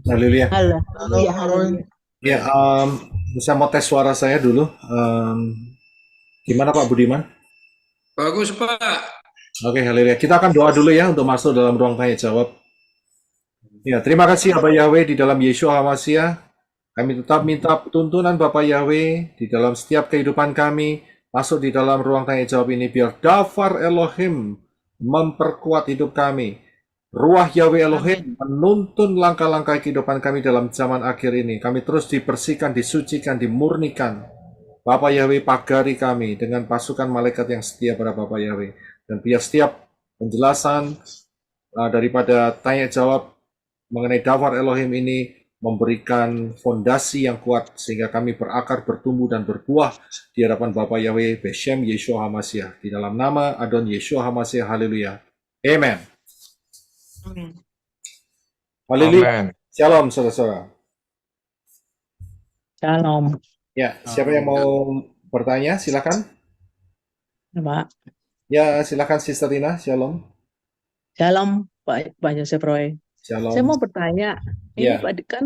Haleluya. Halo, Halo, haleluya, Roy. haleluya. Ya, saya mau tes suara saya dulu. Gimana Pak Budiman? Bagus, Pak. Oke, haleluya. Kita akan doa dulu ya untuk masuk dalam ruang tanya jawab. Ya, terima kasih Abah Yahweh di dalam Yeshua HaMashiach. Kami tetap minta tuntunan Bapak Yahweh di dalam setiap kehidupan kami. Masuk di dalam ruang tanya jawab ini biar Dafar Elohim memperkuat hidup kami. Ruah Yahweh Elohim Amin. menuntun langkah-langkah kehidupan kami dalam zaman akhir ini. Kami terus dibersihkan, disucikan, dimurnikan. Bapak Yahweh pagari kami dengan pasukan malaikat yang setia pada Bapak Yahweh. Dan biar setiap penjelasan daripada tanya jawab mengenai Dafar Elohim ini memberikan fondasi yang kuat sehingga kami berakar, bertumbuh, dan berbuah di hadapan Bapa Yahweh, Beshem Yeshua HaMashiach. Di dalam nama Adon Yeshua HaMashiach, haleluya. Amen. Amin. Haleluya. Amin. Shalom, saudara-saudara. Shalom, Ya, siapa yang mau bertanya, silakan. Pak. Ya, silakan Sister Rina, shalom. Shalom, Pak Yosef Roy. Saya Shalom. mau bertanya, ini Ya, Pak kan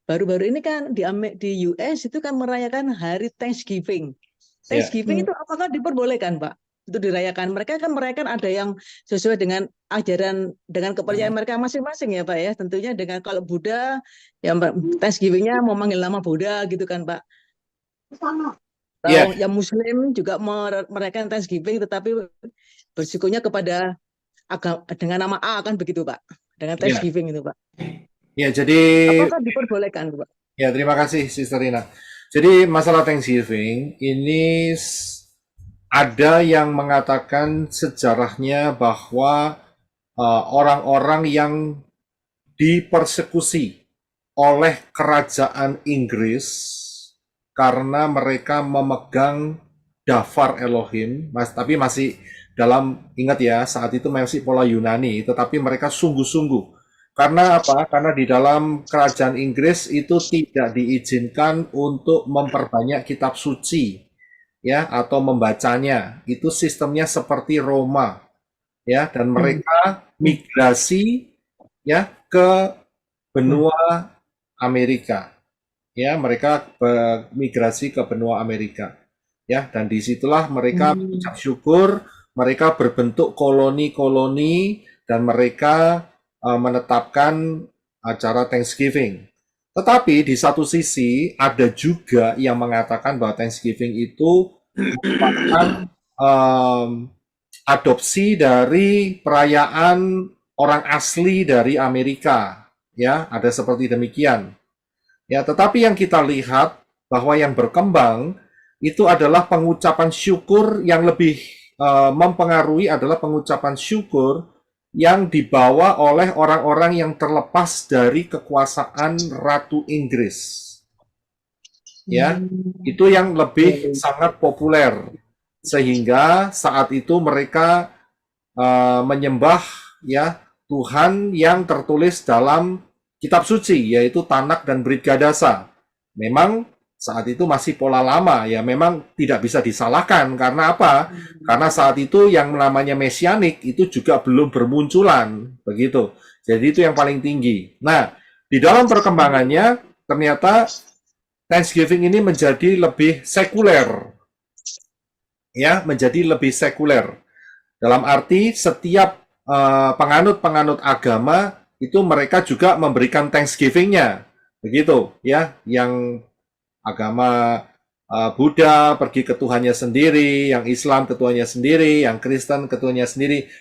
baru-baru ini kan di US itu kan merayakan Hari Thanksgiving. ya. Thanksgiving itu apakah diperbolehkan, Pak? Itu dirayakan. Mereka kan merayakan ada yang sesuai dengan ajaran dengan kepercayaan mereka masing-masing ya, Pak ya. Tentunya dengan kalau Buddha ya Thanksgiving-nya mau manggil nama Buddha gitu kan, Pak. Ya, Atau yang Muslim juga merayakan Thanksgiving tetapi bersyukurnya kepada dengan nama A kan begitu Pak, dengan ya. Thanksgiving itu Pak. Ya, jadi Apakah diperbolehkan Pak? ya, terima kasih Sister Rina. Jadi masalah Thanksgiving ini ada yang mengatakan sejarahnya bahwa orang-orang yang dipersekusi oleh kerajaan Inggris karena mereka memegang Dafar Elohim, tapi masih dalam, ingat ya, saat itu masih pola Yunani, tetapi mereka sungguh-sungguh. Karena apa? Karena di dalam kerajaan Inggris itu tidak diizinkan untuk memperbanyak kitab suci, ya, atau membacanya. Itu sistemnya seperti Roma, ya, dan Hmm. mereka migrasi, ya, ke Hmm. benua Amerika, ya, mereka migrasi ke benua Amerika, ya, dan disitulah mereka Hmm. mengucap syukur, mereka berbentuk koloni-koloni dan mereka menetapkan acara Thanksgiving. Tetapi di satu sisi ada juga yang mengatakan bahwa Thanksgiving itu merupakan um, adopsi dari perayaan orang asli dari Amerika, ya, ada seperti demikian. Ya, tetapi yang kita lihat bahwa yang berkembang itu adalah pengucapan syukur yang lebih mempengaruhi adalah pengucapan syukur yang dibawa oleh orang-orang yang terlepas dari kekuasaan Ratu Inggris. Ya, Hmm. itu yang Ya, lebih ya. sangat populer sehingga saat itu mereka menyembah, ya, Tuhan yang tertulis dalam kitab suci, yaitu Tanak dan Brit Gadasa. Memang saat itu masih pola lama, ya, memang tidak bisa disalahkan. Karena apa? Karena saat itu yang namanya mesianik itu juga belum bermunculan, begitu. Jadi itu yang paling tinggi. Nah, di dalam perkembangannya ternyata Thanksgiving ini menjadi lebih sekuler, ya, menjadi lebih sekuler. Dalam arti setiap penganut-penganut agama itu mereka juga memberikan Thanksgiving-nya, begitu ya. Yang agama Buddha pergi ke Tuhannya sendiri, yang Islam ke Tuhannya sendiri, yang Kristen ke Tuhannya sendiri.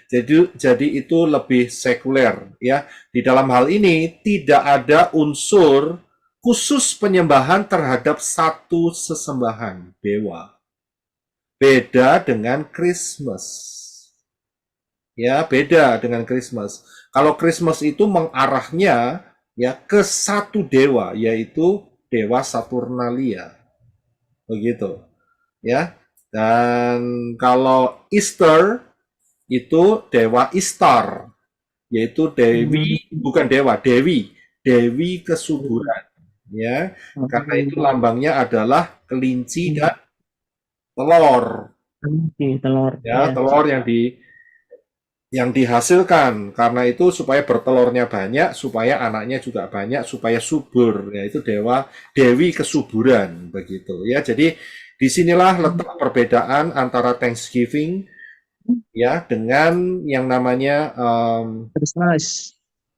Jadi itu lebih sekuler, ya. Di dalam hal ini tidak ada unsur khusus penyembahan terhadap satu sesembahan dewa. Beda dengan Christmas. Ya, beda dengan Christmas. Kalau Christmas itu mengarahnya ya ke satu dewa, yaitu dewa Saturnalia. Begitu, ya. Dan kalau Easter itu dewa Istar, yaitu Hmm. dewi, bukan dewa, dewi, dewi kesuburan, ya. Karena itu Hmm. lambangnya adalah kelinci dan telur, Oke, telur ya, ya. telur yang yang dihasilkan. Karena itu supaya bertelurnya banyak, supaya anaknya juga banyak, supaya subur, yaitu dewi kesuburan begitu ya. Jadi disinilah letak perbedaan antara Thanksgiving ya dengan yang namanya Christmas.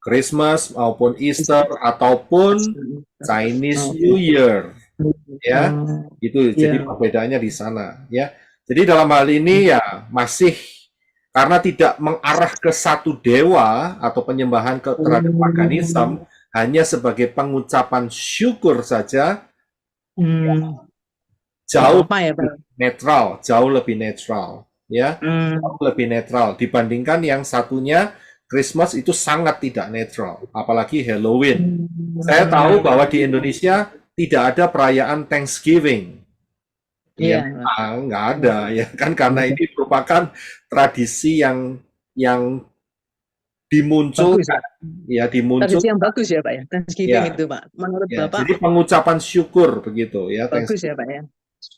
Christmas maupun Easter ataupun Chinese Oke. New Year ya. Itu jadi Ya. perbedaannya di sana ya. Jadi dalam hal ini ya masih karena tidak mengarah ke satu dewa atau penyembahan terhadap paganisme, hanya sebagai pengucapan syukur saja, Hmm. jauh Apa ya, Pak? jauh lebih netral, ya, jauh lebih netral dibandingkan yang satunya Christmas itu sangat tidak netral, apalagi Halloween. Saya tahu bahwa di Indonesia tidak ada perayaan Thanksgiving. Ya Iya, Pak. memang nggak ada ya kan karena ini merupakan tradisi yang Bagus, dimunculkan Pak. ya Tradisi yang dimunculkan bagus ya, Pak ya. Thanksgiving ya itu, Pak. Menurut ya Bapak jadi pengucapan syukur begitu ya bagus ya, Thanksgiving Pak ya.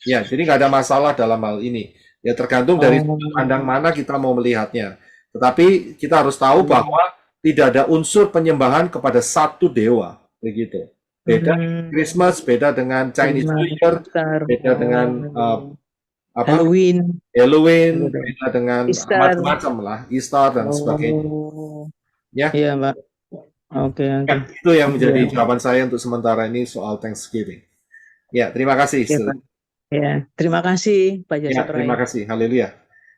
ya jadi nggak ada masalah dalam hal ini ya tergantung dari sudut pandang Oh. mana kita mau melihatnya tetapi kita harus tahu bahwa tidak ada unsur penyembahan kepada satu dewa begitu beda Christmas beda dengan Chinese New Year Easter. beda dengan apa Halloween. Halloween, Gitu. beda dengan Easter. macam-macam lah, Easter dan sebagainya. Oh. Ya, Iya, Pak. Oke, ya, oke. itu yang menjadi Iya. jawaban saya untuk sementara ini soal Thanksgiving. Ya, terima kasih. Iya, Pak. Ya, terima kasih Pak Ya, Joseph Roy. terima kasih. Haleluya.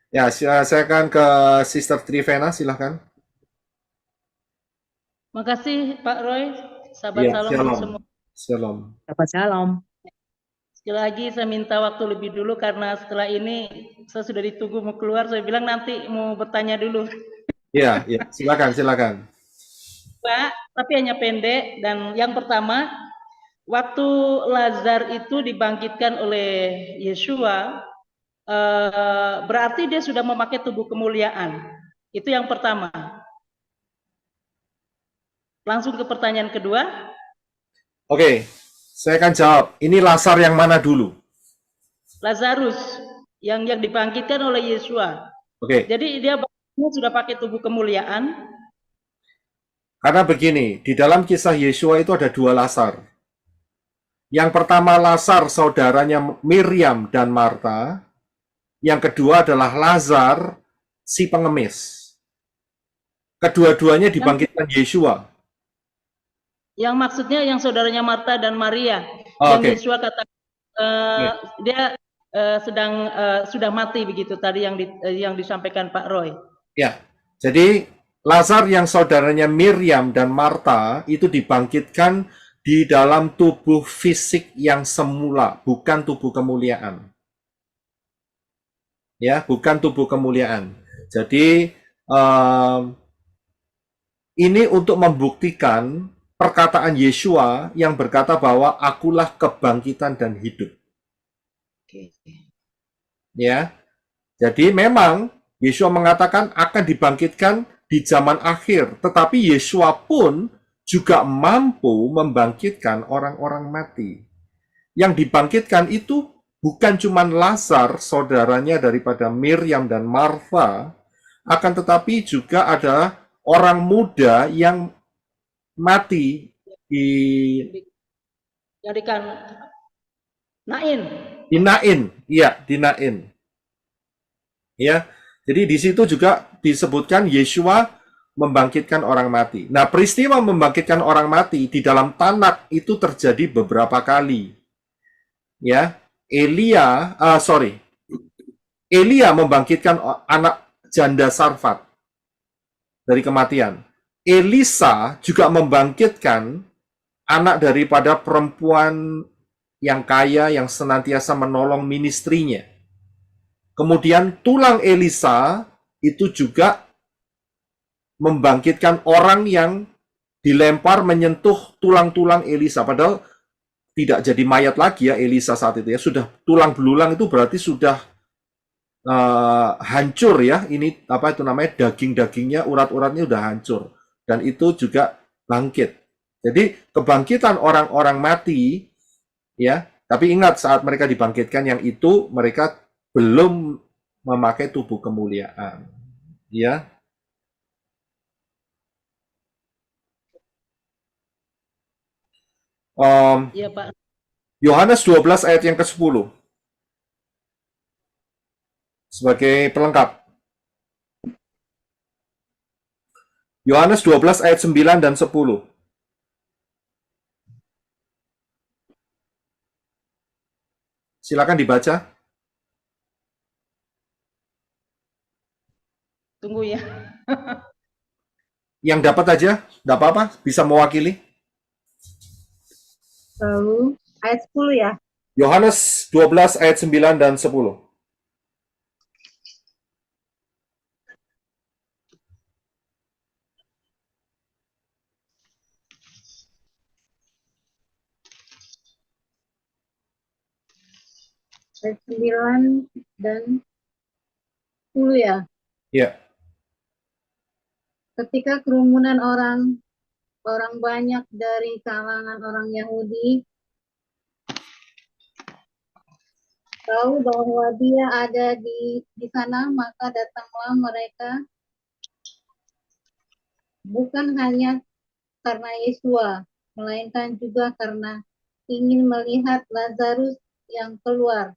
Ya, saya akan ke Sister Trivena, silahkan. Makasih Pak Roy, sahabat Ya, salam untuk shalom. semua. Shalom. Selamat salam. Sekali lagi saya minta waktu lebih dulu karena setelah ini saya sudah ditunggu mau keluar. Saya bilang nanti mau bertanya dulu. Ya, ya, silakan. Pak, tapi hanya pendek. Dan yang pertama, waktu Lazar itu dibangkitkan oleh Yeshua, berarti dia sudah memakai tubuh kemuliaan. Itu yang pertama. Langsung ke pertanyaan kedua. Oke, saya akan jawab. Ini Lazar yang mana dulu? Lazarus yang dibangkitkan oleh Yeshua. Oke. Jadi dia sudah pakai tubuh kemuliaan. Karena begini, di dalam kisah Yeshua itu ada dua Lazar. Yang pertama Lazar saudaranya Miriam dan Marta. Yang kedua adalah Lazar si pengemis. Kedua-duanya dibangkitkan Yeshua. Yang maksudnya yang saudaranya Marta dan Maria. Oh, yang Yeshua katakan dia sedang sudah mati begitu tadi yang disampaikan Pak Roy. Ya, jadi Lazar yang saudaranya Miriam dan Marta itu dibangkitkan di dalam tubuh fisik yang semula, bukan tubuh kemuliaan. Ya, bukan tubuh kemuliaan. Jadi ini untuk membuktikan perkataan Yeshua yang berkata bahwa akulah kebangkitan dan hidup. Ya, jadi memang Yeshua mengatakan akan dibangkitkan di zaman akhir, tetapi Yeshua pun juga mampu membangkitkan orang-orang mati. Yang dibangkitkan itu bukan cuma Lazar, saudaranya daripada Miriam dan Martha, akan tetapi juga ada orang muda yang mati di Nain, ya. Jadi di situ juga disebutkan Yeshua membangkitkan orang mati. Nah, peristiwa membangkitkan orang mati di dalam Tanakh itu terjadi beberapa kali. Ya, Elia membangkitkan anak janda Sarfat dari kematian. Elisa juga membangkitkan anak daripada perempuan yang kaya yang senantiasa menolong ministrinya. Kemudian tulang Elisa itu juga membangkitkan orang yang dilempar menyentuh tulang-tulang Elisa. Padahal tidak jadi mayat lagi ya Elisa saat itu ya. Sudah tulang belulang itu berarti sudah hancur ya. Ini apa itu namanya daging-dagingnya, urat-uratnya udah hancur. Dan itu juga bangkit. Jadi kebangkitan orang-orang mati ya. Tapi ingat saat mereka dibangkitkan yang itu mereka belum memakai tubuh kemuliaan. Ya. Iya, Pak. Yohanes 12 ayat yang ke-10 sebagai pelengkap. Yohanes 12 ayat 9 dan 10. Silakan dibaca. Tunggu ya. Yang dapat aja, enggak apa-apa, bisa mewakili. Lalu ayat 10 ya. Yohanes 12 ayat 9 dan 10. Ayat 9 dan 10 ya. Ya, Ketika kerumunan orang banyak dari kalangan orang Yahudi tahu bahwa dia ada di sana, maka datanglah mereka bukan hanya karena Yesua, melainkan juga karena ingin melihat Lazarus yang keluar,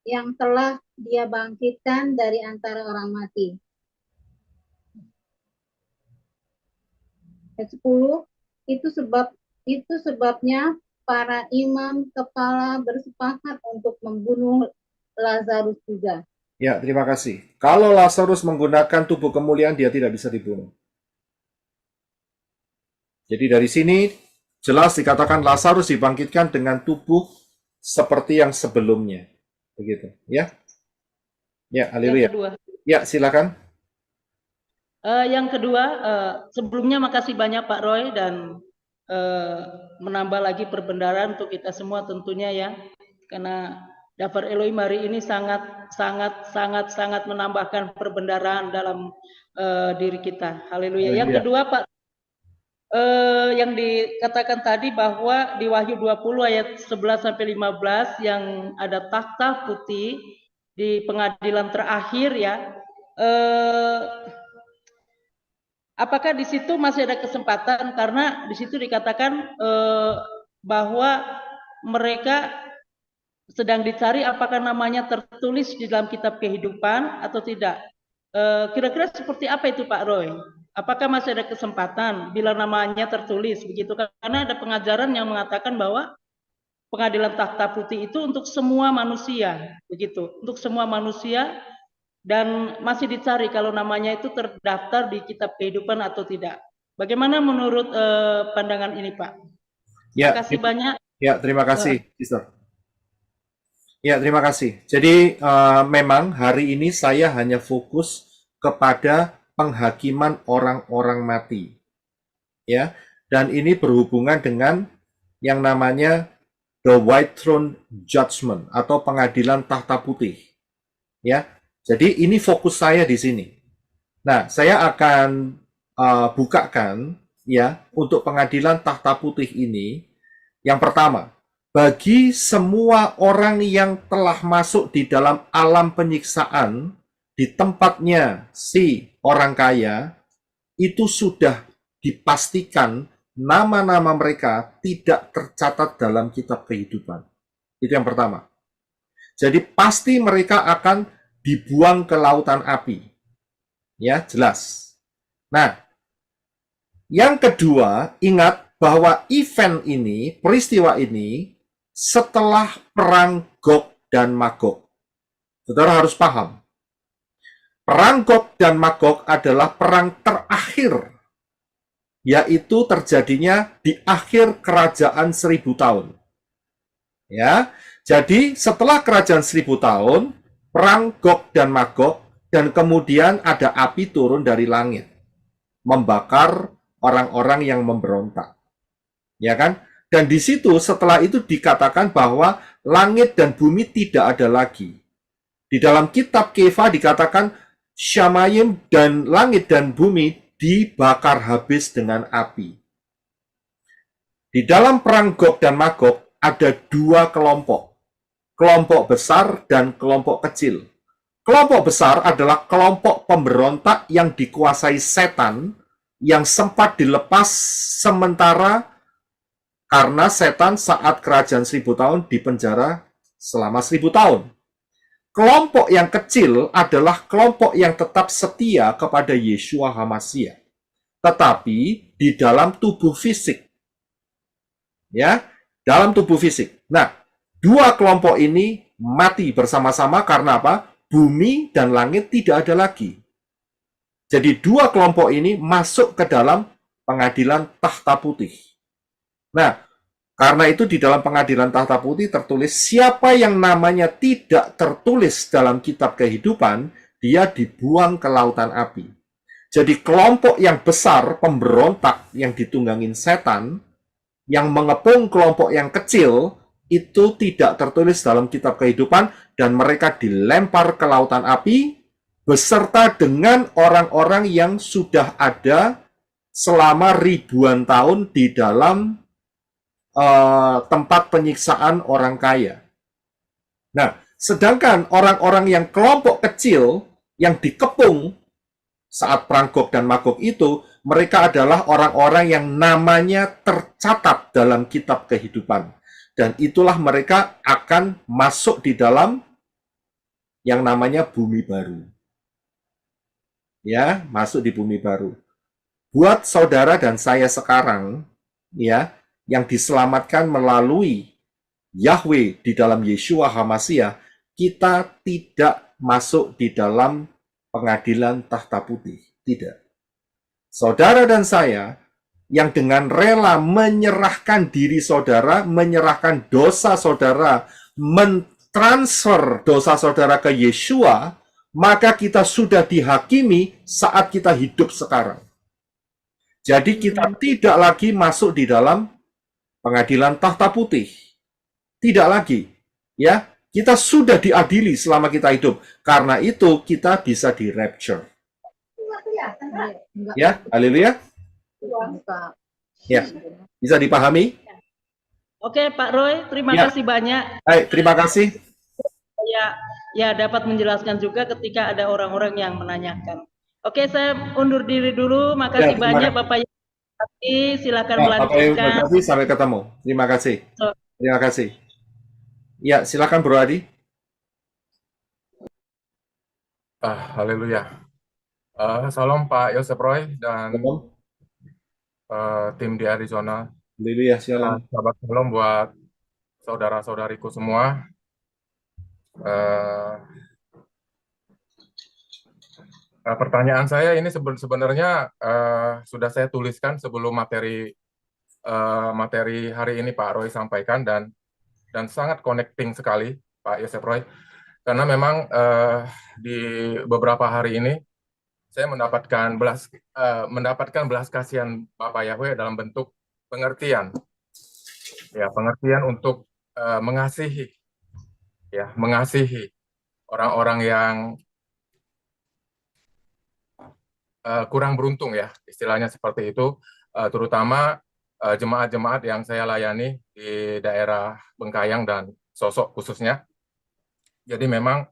yang telah dia bangkitkan dari antara orang mati. Ayat 10, itu sebabnya para imam kepala bersepakat untuk membunuh Lazarus juga. ya, terima kasih. Kalau Lazarus menggunakan tubuh kemuliaan, dia tidak bisa dibunuh. Jadi dari sini jelas dikatakan Lazarus dibangkitkan dengan tubuh seperti yang sebelumnya. Begitu, ya. Ya, Yang haleluya. kedua. Ya, silakan. Yang kedua, sebelumnya makasih banyak Pak Roy dan menambah lagi perbendaharaan untuk kita semua tentunya ya, karena Daftar Elohim hari ini sangat menambahkan perbendaharaan dalam diri kita. Haleluya. Yang Haleluya. kedua Pak, yang dikatakan tadi bahwa di Wahyu 20 ayat 11 sampai 15 yang ada takhta putih di pengadilan terakhir ya. Apakah di situ masih ada kesempatan, karena di situ dikatakan bahwa mereka sedang dicari apakah namanya tertulis di dalam kitab kehidupan atau tidak. Kira-kira seperti apa itu Pak Roy? Apakah masih ada kesempatan bila namanya tertulis begitu? Karena ada pengajaran yang mengatakan bahwa pengadilan takhta putih itu untuk semua manusia, begitu, untuk semua manusia. Dan masih dicari kalau namanya itu terdaftar di kitab kehidupan atau tidak. Bagaimana menurut pandangan ini, Pak? Ya, Terima kasih banyak. ya, terima kasih, Sister. Ya, terima kasih. Jadi memang hari ini saya hanya fokus kepada penghakiman orang-orang mati. Ya, dan ini berhubungan dengan yang namanya the White Throne Judgment atau pengadilan tahta putih. Ya. Jadi ini fokus saya di sini. Nah, saya akan bukakan ya untuk pengadilan tahta putih ini. Yang pertama, bagi semua orang yang telah masuk di dalam alam penyiksaan di tempatnya si orang kaya, itu sudah dipastikan nama-nama mereka tidak tercatat dalam kitab kehidupan. Itu yang pertama. Jadi pasti mereka akan dibuang ke lautan api. Ya, jelas. Nah, yang kedua, ingat bahwa event ini, peristiwa ini, setelah perang Gog dan Magog. Saudara harus paham. Perang Gog dan Magog adalah perang terakhir, yaitu terjadinya di akhir kerajaan 1000 tahun. Ya, jadi setelah kerajaan 1000 tahun, perang Gog dan Magog, dan kemudian ada api turun dari langit, membakar orang-orang yang memberontak. Ya kan? Dan di situ setelah itu dikatakan bahwa langit dan bumi tidak ada lagi. Di dalam kitab Kefa dikatakan Syamayim dan langit dan bumi dibakar habis dengan api. Di dalam perang Gog dan Magog ada dua kelompok. Kelompok besar dan kelompok kecil. Kelompok besar adalah kelompok pemberontak yang dikuasai setan yang sempat dilepas sementara karena setan saat kerajaan 1000 tahun dipenjara selama 1000 tahun. Kelompok yang kecil adalah kelompok yang tetap setia kepada Yeshua HaMasyiah, tetapi di dalam tubuh fisik. Ya, dalam tubuh fisik. Nah, dua kelompok ini mati bersama-sama karena apa? Bumi dan langit tidak ada lagi. Jadi dua kelompok ini masuk ke dalam pengadilan tahta putih. Nah, karena itu di dalam pengadilan tahta putih tertulis siapa yang namanya tidak tertulis dalam kitab kehidupan, dia dibuang ke lautan api. Jadi kelompok yang besar, pemberontak yang ditunggangin setan, yang mengepung kelompok yang kecil, itu tidak tertulis dalam kitab kehidupan dan mereka dilempar ke lautan api beserta dengan orang-orang yang sudah ada selama ribuan tahun di dalam tempat penyiksaan orang kaya. Nah, sedangkan orang-orang yang kelompok kecil yang dikepung saat perang Gog dan Magog itu, mereka adalah orang-orang yang namanya tercatat dalam kitab kehidupan. Dan itulah mereka akan masuk di dalam yang namanya bumi baru. Ya, masuk di bumi baru. Buat saudara dan saya sekarang, ya, yang diselamatkan melalui Yahweh di dalam Yeshua HaMasyiah, kita tidak masuk di dalam pengadilan tahta putih. Tidak. Saudara dan saya yang dengan rela menyerahkan diri saudara, menyerahkan dosa saudara, mentransfer dosa saudara ke Yeshua, maka kita sudah dihakimi saat kita hidup sekarang. Jadi kita tidak lagi masuk di dalam pengadilan tahta putih. Tidak lagi. Ya, kita sudah diadili selama kita hidup. Karena itu kita bisa di rapture. Ya, haleluya. Ya, bisa dipahami? Oke, Pak Roy, terima Ya. kasih banyak. Baik, terima kasih. Ya, dapat menjelaskan juga ketika ada orang-orang yang menanyakan. Oke, saya undur diri dulu. Makasih Ya, terima banyak kasih. Bapak Yati. Silakan Bapak Ibu melanjutkan. kasih, sampai ketemu. Terima kasih. Terima kasih. Ya, silakan Bro Adi. Haleluya. Salam Pak Yosef Roy dan Shalom. tim di Arizona. Haleluya, shalom. Sahabat shalom buat saudara-saudariku semua. Pertanyaan saya ini sebenarnya sudah saya tuliskan sebelum materi hari ini Pak Roy sampaikan dan sangat connecting sekali Pak Yosef Roy karena memang di beberapa hari ini saya mendapatkan belas kasihan Bapak Yahweh dalam bentuk pengertian, ya pengertian untuk mengasihi orang-orang yang kurang beruntung ya, istilahnya seperti itu, terutama jemaat-jemaat yang saya layani di daerah Bengkayang dan Sosok khususnya. Jadi memang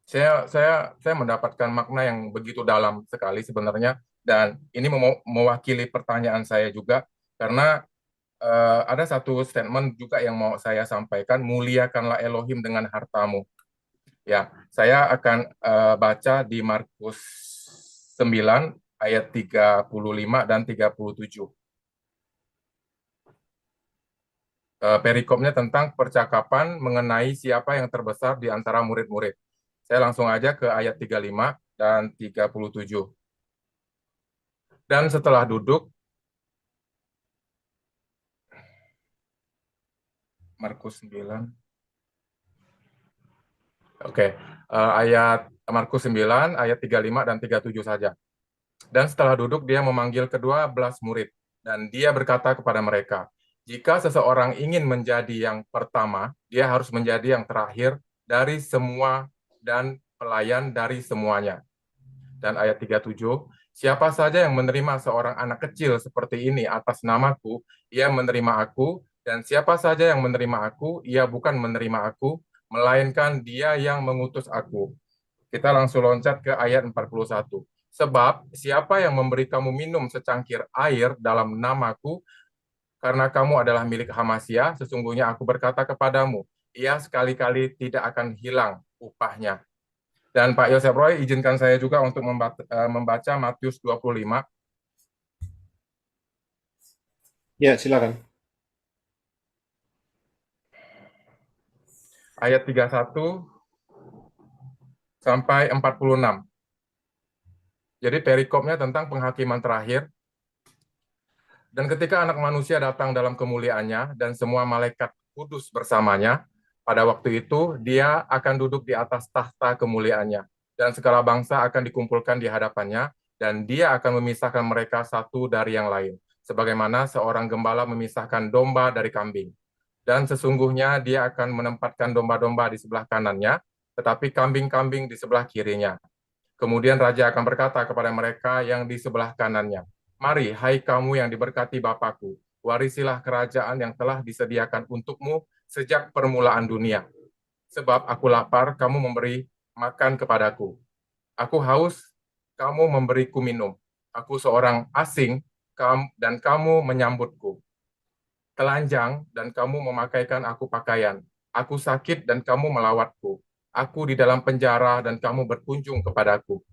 saya mendapatkan makna yang begitu dalam sekali sebenarnya, dan ini mewakili pertanyaan saya juga karena ada satu statement juga yang mau saya sampaikan, muliakanlah Elohim dengan hartamu. Ya, saya akan baca di Markus 9 ayat 35 dan 37. Perikopnya tentang percakapan mengenai siapa yang terbesar di antara murid-murid. Saya langsung aja ke ayat 35 dan 37. Dan setelah duduk, Markus 9. Oke, ayat Markus 9, ayat 35 dan 37 saja. Dan setelah duduk, dia memanggil ke-12 murid, dan dia berkata kepada mereka, jika seseorang ingin menjadi yang pertama, dia harus menjadi yang terakhir dari semua dan pelayan dari semuanya. Dan ayat 37, siapa saja yang menerima seorang anak kecil seperti ini atas namaku, ia menerima aku, dan siapa saja yang menerima aku, ia bukan menerima aku, melainkan dia yang mengutus aku. Kita langsung loncat ke ayat 41. Sebab siapa yang memberi kamu minum secangkir air dalam namaku, karena kamu adalah milik Hamasya, sesungguhnya aku berkata kepadamu, ia sekali-kali tidak akan hilang upahnya. Dan Pak Yosef Roy, izinkan saya juga untuk membaca Matius 25. Ya, silakan. Ayat 31 sampai 46. Jadi perikopnya tentang penghakiman terakhir. Dan ketika anak manusia datang dalam kemuliaannya dan semua malaikat kudus bersamanya, pada waktu itu dia akan duduk di atas tahta kemuliaannya. Dan segala bangsa akan dikumpulkan di hadapannya, dan dia akan memisahkan mereka satu dari yang lain. Sebagaimana seorang gembala memisahkan domba dari kambing. Dan sesungguhnya dia akan menempatkan domba-domba di sebelah kanannya, tetapi kambing-kambing di sebelah kirinya. Kemudian raja akan berkata kepada mereka yang di sebelah kanannya, mari, hai kamu yang diberkati Bapakku, warisilah kerajaan yang telah disediakan untukmu sejak permulaan dunia. Sebab aku lapar, kamu memberi makan kepadaku. Aku haus, kamu memberiku minum. Aku seorang asing, dan kamu menyambutku. Telanjang, dan kamu memakaikan aku pakaian. Aku sakit, dan kamu melawatku. Aku di dalam penjara, dan kamu berkunjung kepadaku.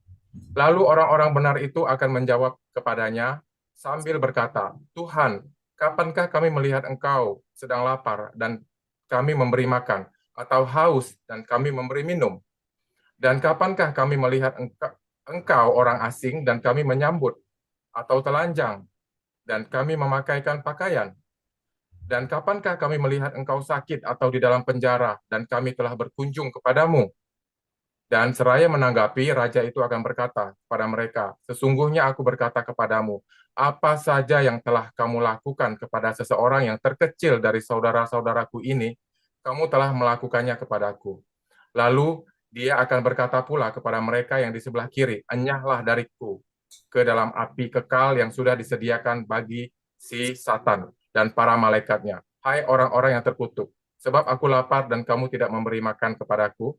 Lalu orang-orang benar itu akan menjawab kepadanya sambil berkata, Tuhan, kapankah kami melihat engkau sedang lapar, dan kami memberi makan, atau haus, dan kami memberi minum? Dan kapankah kami melihat engkau orang asing, dan kami menyambut, atau telanjang, dan kami memakaikan pakaian? Dan kapankah kami melihat engkau sakit atau di dalam penjara, dan kami telah berkunjung kepadamu? Dan seraya menanggapi, raja itu akan berkata kepada mereka, sesungguhnya aku berkata kepadamu, apa saja yang telah kamu lakukan kepada seseorang yang terkecil dari saudara-saudaraku ini, kamu telah melakukannya kepadaku. Lalu dia akan berkata pula kepada mereka yang di sebelah kiri, enyahlah dariku ke dalam api kekal yang sudah disediakan bagi si Satan dan para malaikatnya. Hai orang-orang yang terkutuk, sebab aku lapar dan kamu tidak memberi makan kepadaku.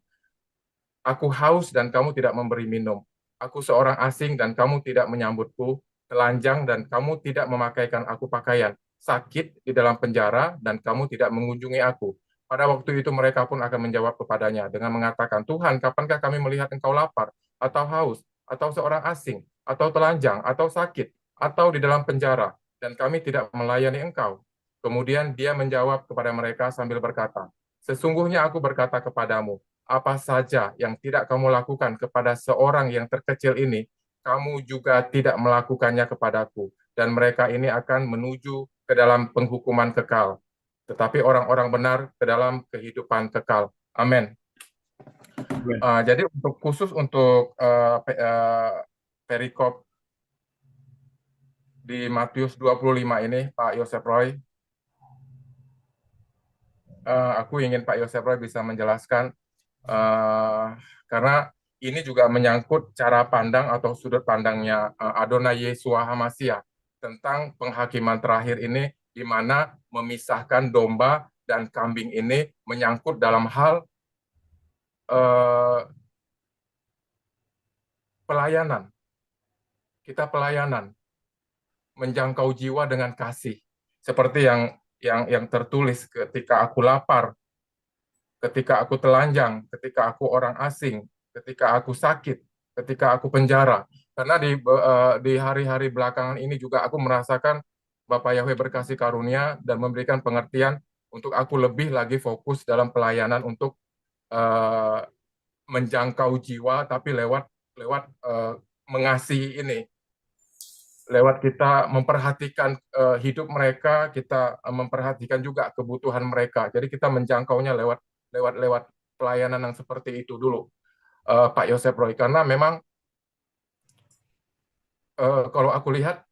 Aku haus dan kamu tidak memberi minum. Aku seorang asing dan kamu tidak menyambutku. Telanjang dan kamu tidak memakaikan aku pakaian. Sakit di dalam penjara dan kamu tidak mengunjungi aku. Pada waktu itu mereka pun akan menjawab kepadanya dengan mengatakan, Tuhan, kapankah kami melihat engkau lapar, atau haus, atau seorang asing, atau telanjang, atau sakit, atau di dalam penjara, dan kami tidak melayani engkau? Kemudian dia menjawab kepada mereka sambil berkata, sesungguhnya aku berkata kepadamu, apa saja yang tidak kamu lakukan kepada seorang yang terkecil ini, kamu juga tidak melakukannya kepadaku. Dan mereka ini akan menuju ke dalam penghukuman kekal. Tetapi orang-orang benar ke dalam kehidupan kekal. Amin. Jadi khusus untuk perikop di Matius 25 ini, Pak Yosef Roy, aku ingin Pak Yosef Roy bisa menjelaskan karena ini juga menyangkut cara pandang atau sudut pandangnya Adonai Yeshua Hamasya tentang penghakiman terakhir ini, di mana memisahkan domba dan kambing ini menyangkut dalam hal pelayanan. Kita pelayanan, menjangkau jiwa dengan kasih, seperti yang tertulis, ketika aku lapar, ketika aku telanjang, ketika aku orang asing, ketika aku sakit, ketika aku penjara. Karena di hari-hari belakangan ini juga aku merasakan Bapak Yahweh berkasih karunia dan memberikan pengertian untuk aku lebih lagi fokus dalam pelayanan untuk menjangkau jiwa, tapi lewat mengasihi ini, lewat kita memperhatikan hidup mereka, kita memperhatikan juga kebutuhan mereka. Jadi kita menjangkaunya lewat pelayanan yang seperti itu dulu, Pak Yosef Roy. Karena memang kalau aku lihat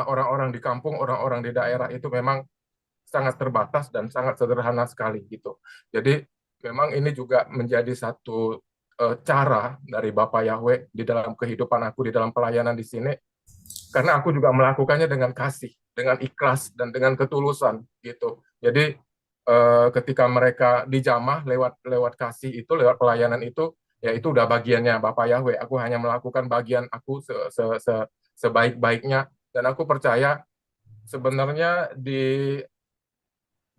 orang-orang di kampung, orang-orang di daerah itu memang sangat terbatas dan sangat sederhana sekali gitu. Jadi memang ini juga menjadi satu cara dari Bapak Yahweh di dalam kehidupan aku, di dalam pelayanan di sini, karena aku juga melakukannya dengan kasih, dengan ikhlas dan dengan ketulusan gitu. Jadi ketika mereka dijamah lewat kasih itu, lewat pelayanan itu, ya itu udah bagiannya Bapak Yahweh. Aku hanya melakukan bagian aku sebaik-baiknya, dan aku percaya sebenarnya di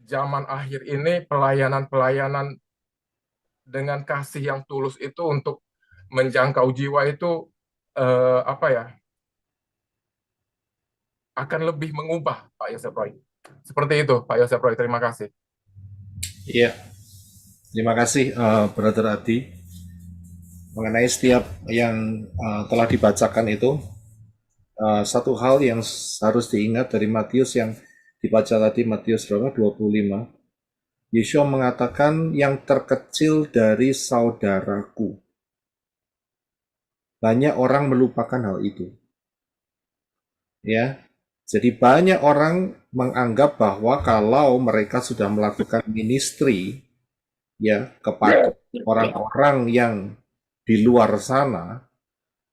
zaman akhir ini pelayanan-pelayanan dengan kasih yang tulus itu untuk menjangkau jiwa itu apa ya, akan lebih mengubah Pak Yosef Roy. Seperti itu Pak Yosef Roy, terima kasih. Iya, terima kasih Brother Adi. Mengenai setiap yang telah dibacakan itu, satu hal yang harus diingat dari Matius yang dibaca tadi, Matius berapa? 25. Yeshua mengatakan yang terkecil dari saudaraku. Banyak orang melupakan hal itu. Ya. Jadi banyak orang menganggap bahwa kalau mereka sudah melakukan ministry ya kepada orang-orang yang di luar sana,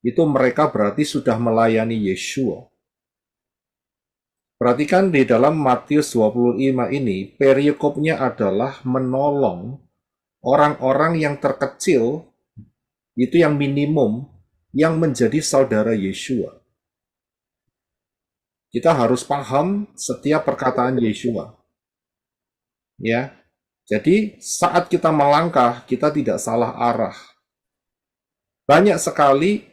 itu mereka berarti sudah melayani Yeshua. Perhatikan di dalam Matius 25 ini, perikopnya adalah menolong orang-orang yang terkecil, itu yang minimum, yang menjadi saudara Yeshua. Kita harus paham setiap perkataan Yeshua. Ya. Jadi saat kita melangkah, kita tidak salah arah. Banyak sekali,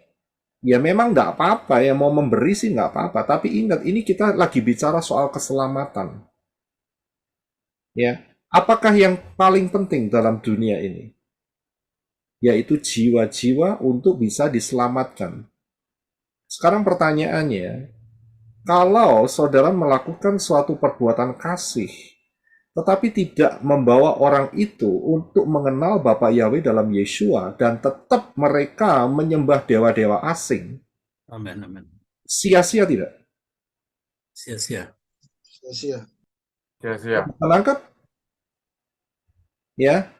ya memang nggak apa-apa, ya mau memberi sih nggak apa-apa. Tapi ingat, ini kita lagi bicara soal keselamatan. Ya, apakah yang paling penting dalam dunia ini? Yaitu jiwa-jiwa untuk bisa diselamatkan. Sekarang pertanyaannya, kalau saudara melakukan suatu perbuatan kasih, tetapi tidak membawa orang itu untuk mengenal Bapa Yahweh dalam Yeshua, dan tetap mereka menyembah dewa-dewa asing, Amin, amin. sia-sia tidak? Sia-sia. Sia-sia. Menangkap? Ya.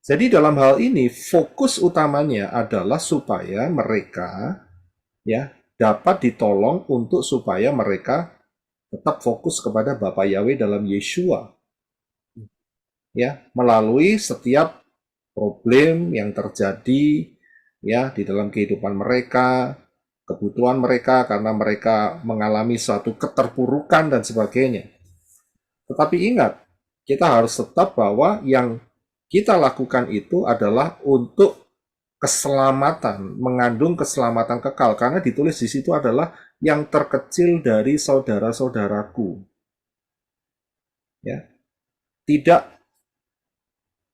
Jadi dalam hal ini, fokus utamanya adalah supaya mereka ya dapat ditolong untuk supaya mereka tetap fokus kepada Bapa Yahweh dalam Yeshua. Ya, melalui setiap problem yang terjadi ya di dalam kehidupan mereka, kebutuhan mereka karena mereka mengalami suatu keterpurukan dan sebagainya. Tetapi ingat, kita harus tetap bahwa yang kita lakukan itu adalah untuk keselamatan, mengandung keselamatan kekal, karena ditulis di situ adalah yang terkecil dari saudara-saudaraku. Ya. Tidak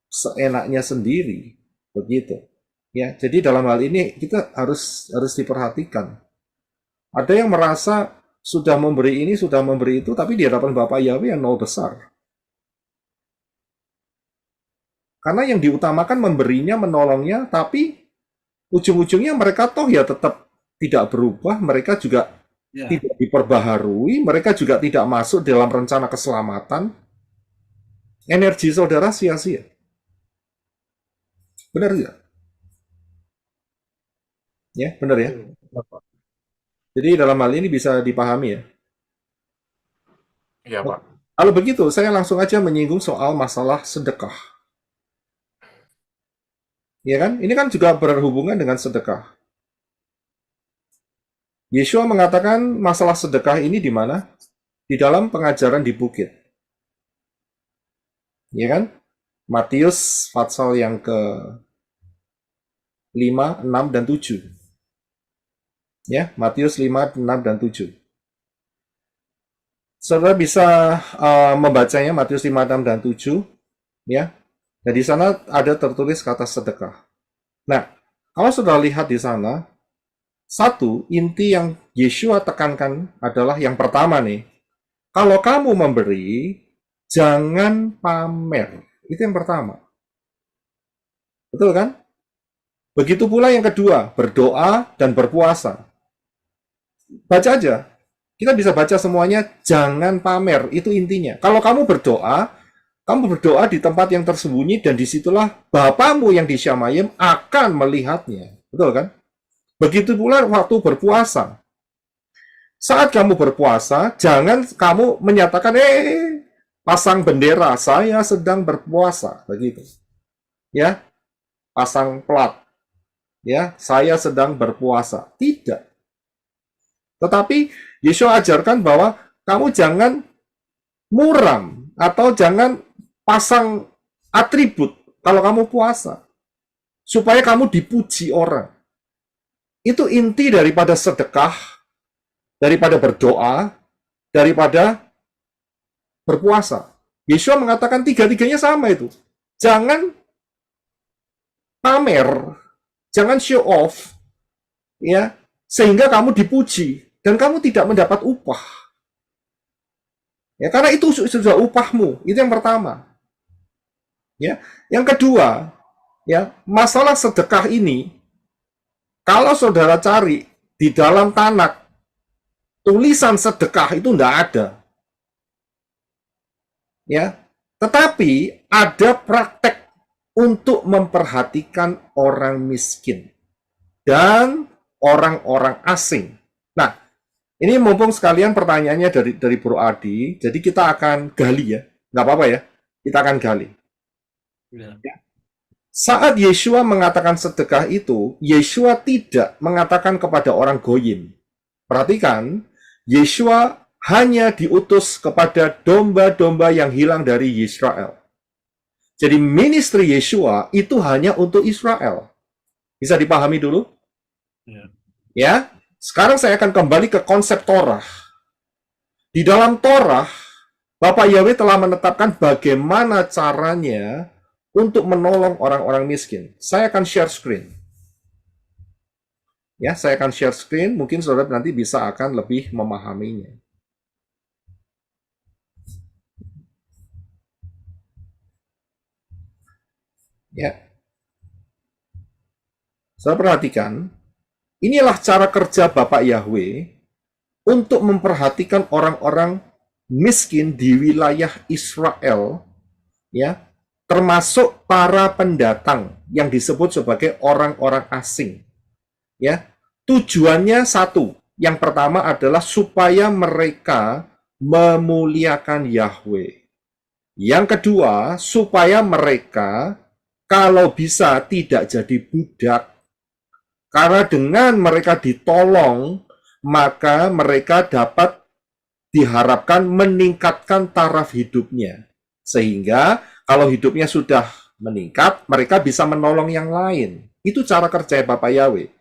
seenaknya sendiri, begitu. Ya, jadi dalam hal ini kita harus diperhatikan. Ada yang merasa sudah memberi ini, sudah memberi itu, tapi di hadapan Bapak Yahweh yang nol besar. Karena yang diutamakan memberinya, menolongnya, tapi ujung-ujungnya mereka toh ya tetap tidak berubah, mereka juga tidak diperbaharui, mereka juga tidak masuk dalam rencana keselamatan. Energi saudara sia-sia. Benar tidak? Ya, benar ya? Jadi dalam hal ini bisa dipahami ya? Iya Pak. Kalau begitu, saya langsung aja menyinggung soal masalah sedekah. Ya kan? Ini kan juga berhubungan dengan sedekah. Yeshua mengatakan masalah sedekah ini di mana? Di dalam pengajaran di bukit. Ya kan? Matius pasal yang ke-5, 6, dan 7. Ya, Matius 5, 6, dan 7. Saudara bisa membacanya Matius 5, 6, dan 7. Ya. Dan di sana ada tertulis kata sedekah. Nah, kalau sudah lihat di sana, satu, inti yang Yeshua tekankan adalah yang pertama nih. Kalau kamu memberi, jangan pamer. Itu yang pertama. Betul kan? Begitu pula yang kedua, berdoa dan berpuasa. Baca aja. Kita bisa baca semuanya, jangan pamer. Itu intinya. Kalau kamu berdoa di tempat yang tersembunyi, dan disitulah Bapamu yang di Syamayim akan melihatnya. Betul kan? Begitu pula waktu berpuasa. Saat kamu berpuasa, jangan kamu menyatakan, pasang bendera, saya sedang berpuasa. Begitu. Ya, pasang plat. ya, saya sedang berpuasa. Tidak. Tetapi Yesus ajarkan bahwa kamu jangan muram atau jangan pasang atribut kalau kamu puasa supaya kamu dipuji orang. Itu inti daripada sedekah, daripada berdoa, daripada berpuasa. Yesus mengatakan tiga-tiganya sama itu. Jangan pamer, jangan show off, ya, sehingga kamu dipuji dan kamu tidak mendapat upah. Ya, karena itu sudah upahmu. Itu yang pertama. Ya, yang kedua, ya, masalah sedekah ini, kalau saudara cari di dalam Tanakh, tulisan sedekah itu tidak ada. Ya, tetapi ada praktek untuk memperhatikan orang miskin dan orang-orang asing. Nah, ini mumpung sekalian pertanyaannya dari Bro Adi, jadi kita akan gali ya, nggak apa-apa ya, kita akan gali. Ya. Saat Yeshua mengatakan sedekah itu, Yeshua tidak mengatakan kepada orang goyim. Perhatikan, Yeshua hanya diutus kepada domba-domba yang hilang dari Israel. Jadi ministry Yeshua itu hanya untuk Israel. Bisa dipahami dulu? Ya. Ya, sekarang saya akan kembali ke konsep Torah. Di dalam Torah, Bapak Yahweh telah menetapkan bagaimana caranya untuk menolong orang-orang miskin. Saya akan share screen. Ya, saya akan share screen. Mungkin saudara nanti bisa akan lebih memahaminya. Ya. Saudara perhatikan, inilah cara kerja Bapak Yahweh untuk memperhatikan orang-orang miskin di wilayah Israel, ya, termasuk para pendatang yang disebut sebagai orang-orang asing. Ya, tujuannya satu. Yang pertama adalah supaya mereka memuliakan Yahweh. Yang kedua, supaya mereka kalau bisa tidak jadi budak. Karena dengan mereka ditolong, maka mereka dapat diharapkan meningkatkan taraf hidupnya. Sehingga kalau hidupnya sudah meningkat, mereka bisa menolong yang lain. Itu cara kerja Bapak Yahweh.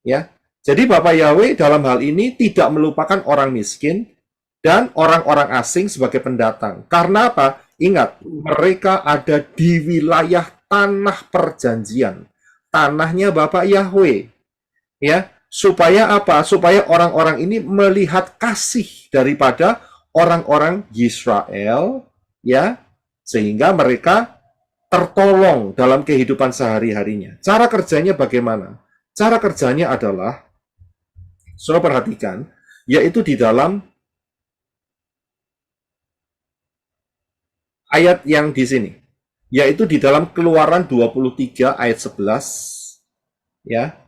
Ya. Jadi Bapak Yahweh dalam hal ini tidak melupakan orang miskin dan orang-orang asing sebagai pendatang. Karena apa? Ingat, mereka ada di wilayah tanah perjanjian. Tanahnya Bapak Yahweh. Ya, supaya apa? Supaya orang-orang ini melihat kasih daripada orang-orang Israel, ya, sehingga mereka tertolong dalam kehidupan sehari-harinya. Cara kerjanya bagaimana? Cara kerjanya adalah, saudara perhatikan, yaitu di dalam ayat yang di sini, yaitu di dalam Keluaran 23 ayat 11, ya,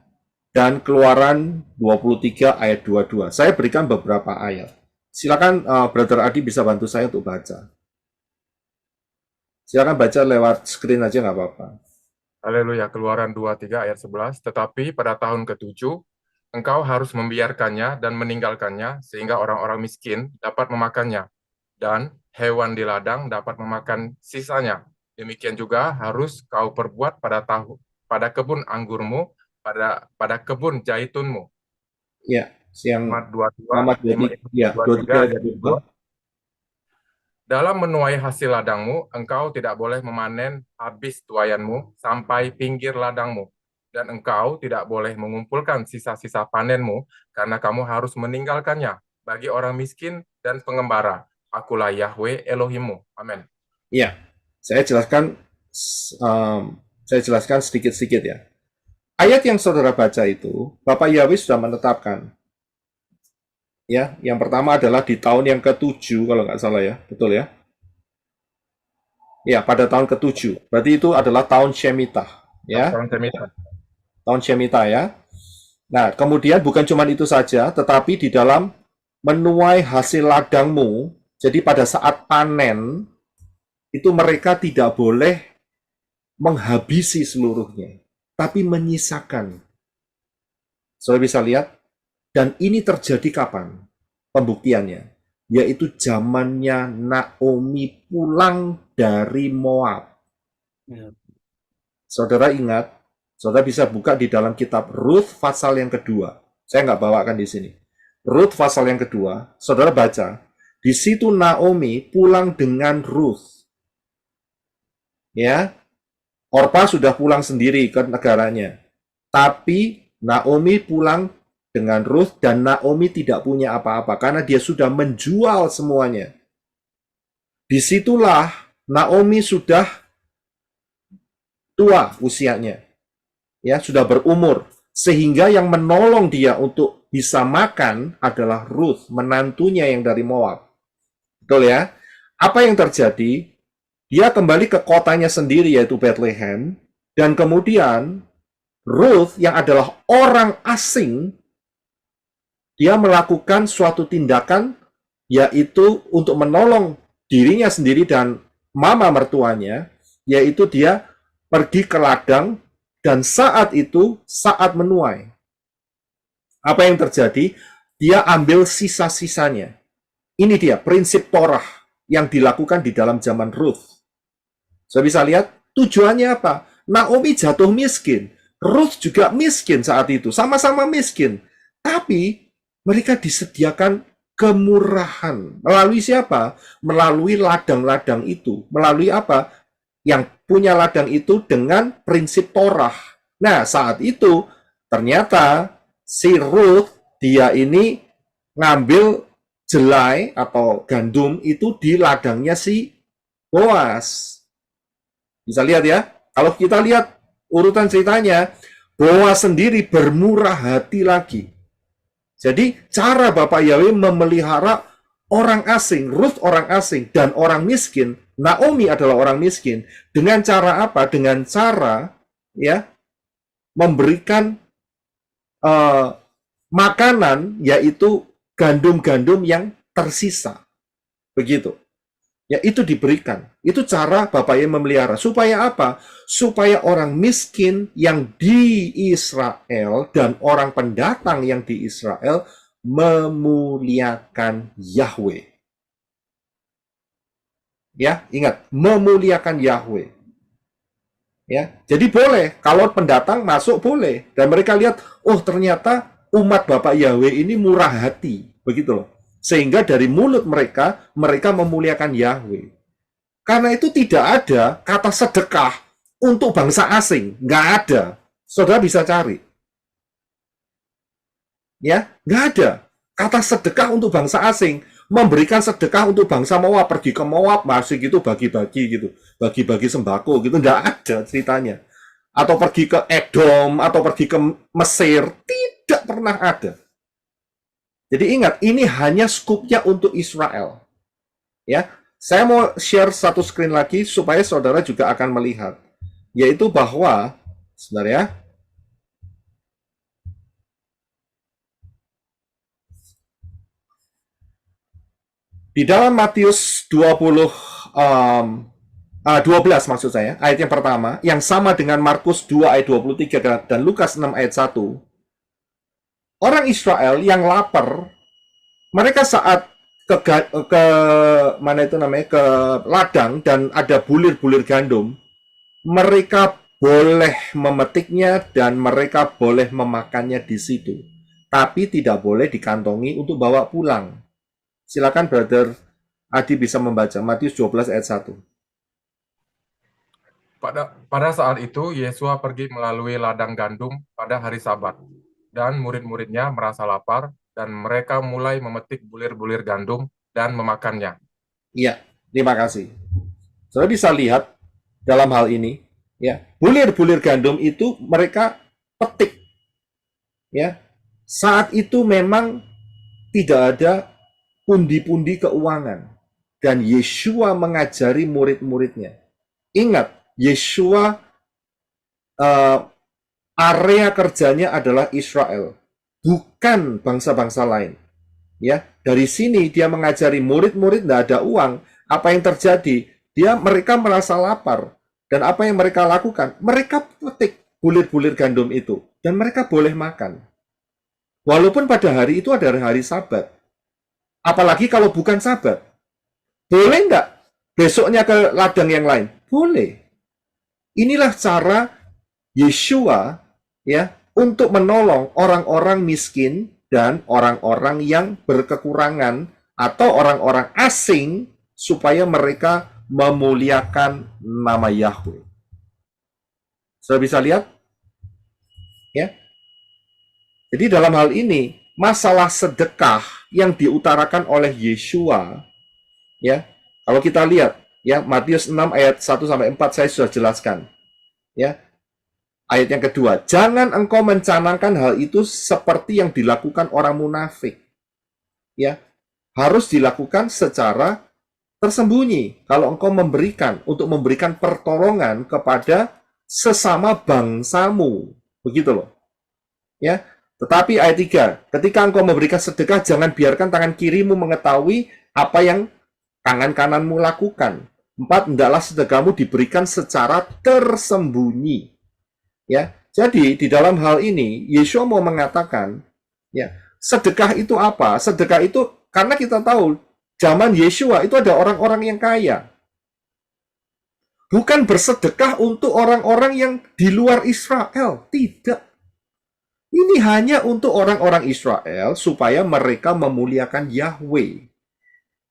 dan Keluaran 23 ayat 22. Saya berikan beberapa ayat. Silakan Brother Adi bisa bantu saya untuk baca. Silakan baca lewat screen aja nggak apa-apa. Haleluya, Keluaran 23 ayat 11. Tetapi pada tahun ke-7, engkau harus membiarkannya dan meninggalkannya, sehingga orang-orang miskin dapat memakannya, dan hewan di ladang dapat memakan sisanya. Demikian juga harus kau perbuat pada kebun anggurmu, pada kebun jaitunmu. Ya, yang Muhammad 22, Muhammad 23 ayat 2. Dalam menuai hasil ladangmu, engkau tidak boleh memanen habis tuaianmu sampai pinggir ladangmu. Dan engkau tidak boleh mengumpulkan sisa-sisa panenmu, karena kamu harus meninggalkannya bagi orang miskin dan pengembara. Akulah Yahweh Elohimmu. Amin. Ya, saya jelaskan sedikit-sedikit ya. Ayat yang saudara baca itu, Bapak Yahweh sudah menetapkan. Ya, yang pertama adalah di tahun yang ke-7 kalau nggak salah ya, betul ya? Ya, pada tahun ke-7. Berarti itu adalah tahun Shemitah, ya. Tahun Shemitah ya. Nah, kemudian bukan cuma itu saja, tetapi di dalam menuai hasil ladangmu, jadi pada saat panen itu mereka tidak boleh menghabisi seluruhnya. tapi menyisakan. Saudara bisa lihat, dan ini terjadi kapan? Pembuktiannya, yaitu zamannya Naomi pulang dari Moab. Ya. Saudara ingat, saudara bisa buka di dalam kitab Ruth pasal yang kedua. Saya nggak bawakan di sini. Ruth pasal yang kedua, saudara baca. Di situ Naomi pulang dengan Ruth. Ya, Orpa sudah pulang sendiri ke negaranya. Tapi Naomi pulang dengan Ruth dan Naomi tidak punya apa-apa karena dia sudah menjual semuanya. Disitulah Naomi sudah tua usianya. Ya, sudah berumur. Sehingga yang menolong dia untuk bisa makan adalah Ruth, menantunya yang dari Moab. Betul ya? Apa yang terjadi? Dia kembali ke kotanya sendiri yaitu Bethlehem. Dan kemudian Ruth yang adalah orang asing, dia melakukan suatu tindakan yaitu untuk menolong dirinya sendiri dan mama mertuanya, yaitu dia pergi ke ladang dan saat itu saat menuai. Apa yang terjadi? Dia ambil sisa-sisanya. Ini dia prinsip Torah yang dilakukan di dalam zaman Ruth. Saya bisa lihat tujuannya apa? Naomi jatuh miskin. Ruth juga miskin saat itu. Sama-sama miskin. Tapi mereka disediakan kemurahan. Melalui siapa? Melalui ladang-ladang itu. Melalui apa? Yang punya ladang itu dengan prinsip Torah. Nah, saat itu ternyata si Ruth, dia ini ngambil jelai atau gandum itu di ladangnya si Boas. Bisa lihat ya. Kalau kita lihat urutan ceritanya, Boas sendiri bermurah hati lagi. Jadi cara Bapak Yahweh memelihara orang asing, Ruth orang asing, dan orang miskin, Naomi adalah orang miskin, dengan cara apa? Dengan cara ya memberikan makanan, yaitu gandum-gandum yang tersisa. Begitu. Ya, itu diberikan. Itu cara Bapak Yahweh memelihara. Supaya apa? Supaya orang miskin yang di Israel dan orang pendatang yang di Israel memuliakan Yahweh. Ya, ingat, memuliakan Yahweh. Ya, jadi boleh kalau pendatang masuk boleh dan mereka lihat, oh ternyata umat Bapak Yahweh ini murah hati, begitu loh. Sehingga dari mulut mereka memuliakan Yahweh. Karena itu tidak ada kata sedekah untuk bangsa asing, nggak ada. Saudara bisa cari. Ya, nggak ada kata sedekah untuk bangsa asing. Memberikan sedekah untuk bangsa Moab, pergi ke Moab, masih gitu bagi-bagi gitu, bagi-bagi sembako gitu, nggak ada ceritanya. Atau pergi ke Edom, atau pergi ke Mesir, tidak pernah ada. Jadi ingat, ini hanya skupnya untuk Israel. Ya, saya mau share satu screen lagi supaya saudara juga akan melihat, yaitu bahwa, sebentar ya. Di dalam Matius 12 maksud saya, ayat yang pertama, yang sama dengan Markus 2 ayat 23 dan Lukas 6 ayat 1. Orang Israel yang lapar, mereka saat ke mana itu namanya, ke ladang dan ada bulir-bulir gandum, mereka boleh memetiknya dan mereka boleh memakannya di situ. Tapi tidak boleh dikantongi untuk bawa pulang. Silakan Brother Adi bisa membaca Matius 12 ayat 1. Pada saat itu, Yesus pergi melalui ladang gandum pada hari Sabat, dan murid-muridnya merasa lapar, dan mereka mulai memetik bulir-bulir gandum dan memakannya. Iya, terima kasih. Saudara bisa lihat dalam hal ini, ya, bulir-bulir gandum itu mereka petik. Ya, saat itu memang tidak ada pundi-pundi keuangan, dan Yeshua mengajari murid-muridnya. Ingat, Yeshua area kerjanya adalah Israel, bukan bangsa-bangsa lain. Ya, dari sini dia mengajari murid-murid tidak ada uang. Apa yang terjadi? Mereka merasa lapar, dan apa yang mereka lakukan? Mereka petik bulir-bulir gandum itu. Dan mereka boleh makan. Walaupun pada hari itu ada hari Sabat. Apalagi kalau bukan Sabat. Boleh nggak besoknya ke ladang yang lain? Boleh. Inilah cara Yeshua ya untuk menolong orang-orang miskin dan orang-orang yang berkekurangan atau orang-orang asing supaya mereka memuliakan nama Yahweh. Sudah bisa lihat? Ya. Jadi dalam hal ini, masalah sedekah yang diutarakan oleh Yeshua, ya, kalau kita lihat, ya, Matius 6 ayat 1 sampai 4 saya sudah jelaskan. Ya. Ayat yang kedua, jangan engkau mencanangkan hal itu seperti yang dilakukan orang munafik. Ya. Harus dilakukan secara tersembunyi. Kalau engkau memberikan untuk memberikan pertolongan kepada sesama bangsamu. Begitu loh. Ya. Tetapi ayat 3, ketika engkau memberikan sedekah, jangan biarkan tangan kirimu mengetahui apa yang tangan kananmu lakukan. 4, hendaklah sedekahmu diberikan secara tersembunyi. Ya, jadi di dalam hal ini Yeshua mau mengatakan, ya, sedekah itu apa? Sedekah itu karena kita tahu zaman Yeshua itu ada orang-orang yang kaya. Bukan bersedekah untuk orang-orang yang di luar Israel, tidak. Ini hanya untuk orang-orang Israel supaya mereka memuliakan Yahweh.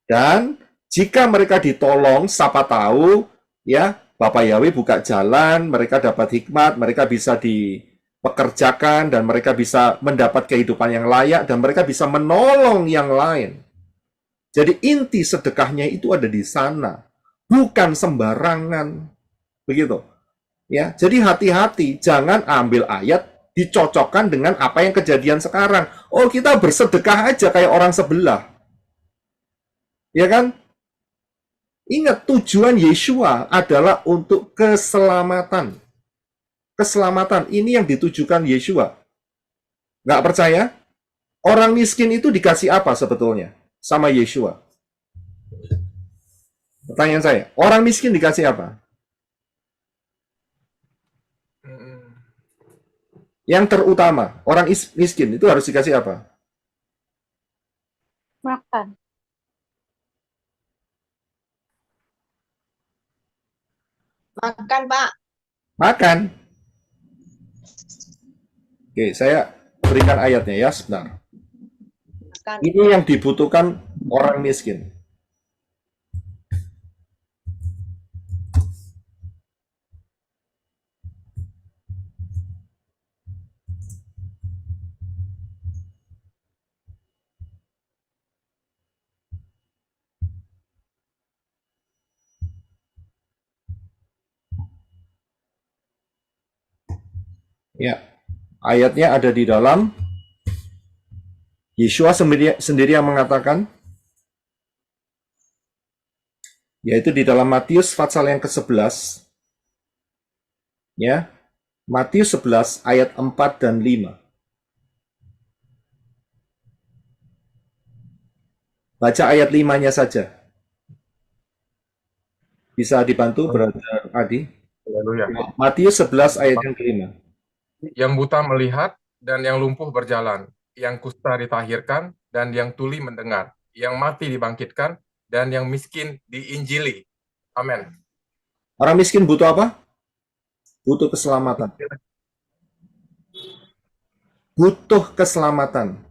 Dan jika mereka ditolong, siapa tahu, ya, Bapak Yahweh buka jalan, mereka dapat hikmat, mereka bisa dipekerjakan, dan mereka bisa mendapat kehidupan yang layak, dan mereka bisa menolong yang lain. Jadi inti sedekahnya itu ada di sana, bukan sembarangan. Begitu. Ya, jadi hati-hati, jangan ambil ayat dicocokkan dengan apa yang kejadian sekarang. Oh, kita bersedekah aja kayak orang sebelah. Ya kan? Ingat, tujuan Yeshua adalah untuk keselamatan. Keselamatan, ini yang ditujukan Yeshua. Nggak percaya? Orang miskin itu dikasih apa sebetulnya sama Yeshua? Pertanyaan saya, orang miskin dikasih apa? Yang terutama, orang miskin itu harus dikasih apa? Makan. Makan, Pak. Makan. Oke, saya berikan ayatnya ya, sebentar. Makan. Ini yang dibutuhkan orang miskin. Ya, ayatnya ada di dalam Yeshua sendiri yang mengatakan, yaitu di dalam Matius pasal yang ke-11, ya, Matius 11 ayat 4 dan 5. Baca ayat 5-nya saja. Bisa dibantu, Brother Adi? Haleluya. Matius 11 ayat yang ke-5. Yang buta melihat dan yang lumpuh berjalan, yang kusta ditahirkan dan yang tuli mendengar, yang mati dibangkitkan dan yang miskin diinjili. Amin. Orang miskin butuh apa? Butuh keselamatan. Butuh keselamatan.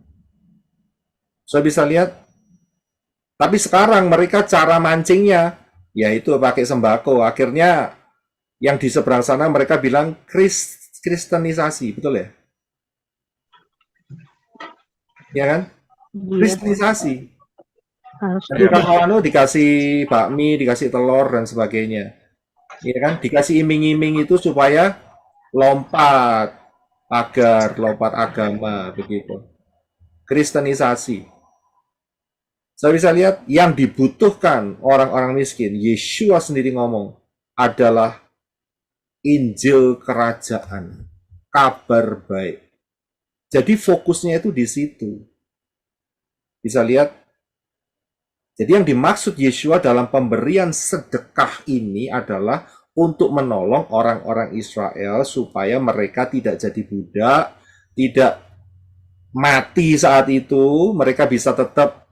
Saya bisa lihat. Tapi sekarang mereka cara mancingnya, yaitu pakai sembako. Akhirnya yang di seberang sana mereka bilang Kristenisasi, betul ya? Ya kan? Kristenisasi. Jadi kalau dikasih bakmi, dikasih telur dan sebagainya. Ya kan? Dikasih iming-iming itu supaya lompat lompat agama begitu. Kristenisasi. Saya bisa lihat yang dibutuhkan orang-orang miskin, Yeshua sendiri ngomong, adalah Injil kerajaan, kabar baik. Jadi fokusnya itu di situ. Bisa lihat. Jadi yang dimaksud Yeshua dalam pemberian sedekah ini adalah untuk menolong orang-orang Israel supaya mereka tidak jadi budak, tidak mati saat itu, mereka bisa tetap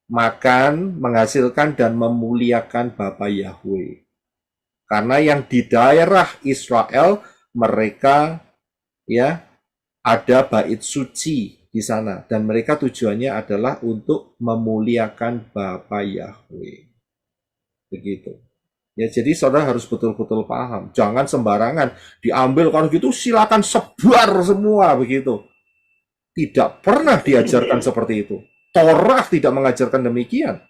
makan, menghasilkan dan memuliakan Bapa Yahweh. Karena yang di daerah Israel mereka ya ada bait suci di sana dan mereka tujuannya adalah untuk memuliakan Bapa Yahweh. Begitu. Ya, jadi saudara harus betul-betul paham. Jangan sembarangan diambil kalau gitu silakan sebar semua begitu. Tidak pernah diajarkan seperti itu. Torah tidak mengajarkan demikian.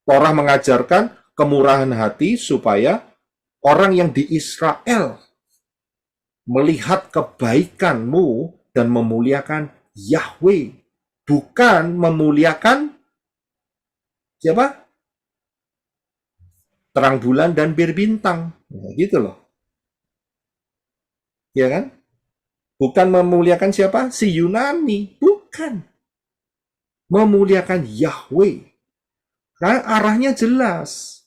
Torah mengajarkan kemurahan hati supaya orang yang di Israel melihat kebaikanmu dan memuliakan Yahweh, bukan memuliakan siapa? Terang bulan dan bir bintang. Ya, gitu loh. Ya kan? Bukan memuliakan siapa? Si Yunani. Bukan. Memuliakan Yahweh. Karena arahnya jelas.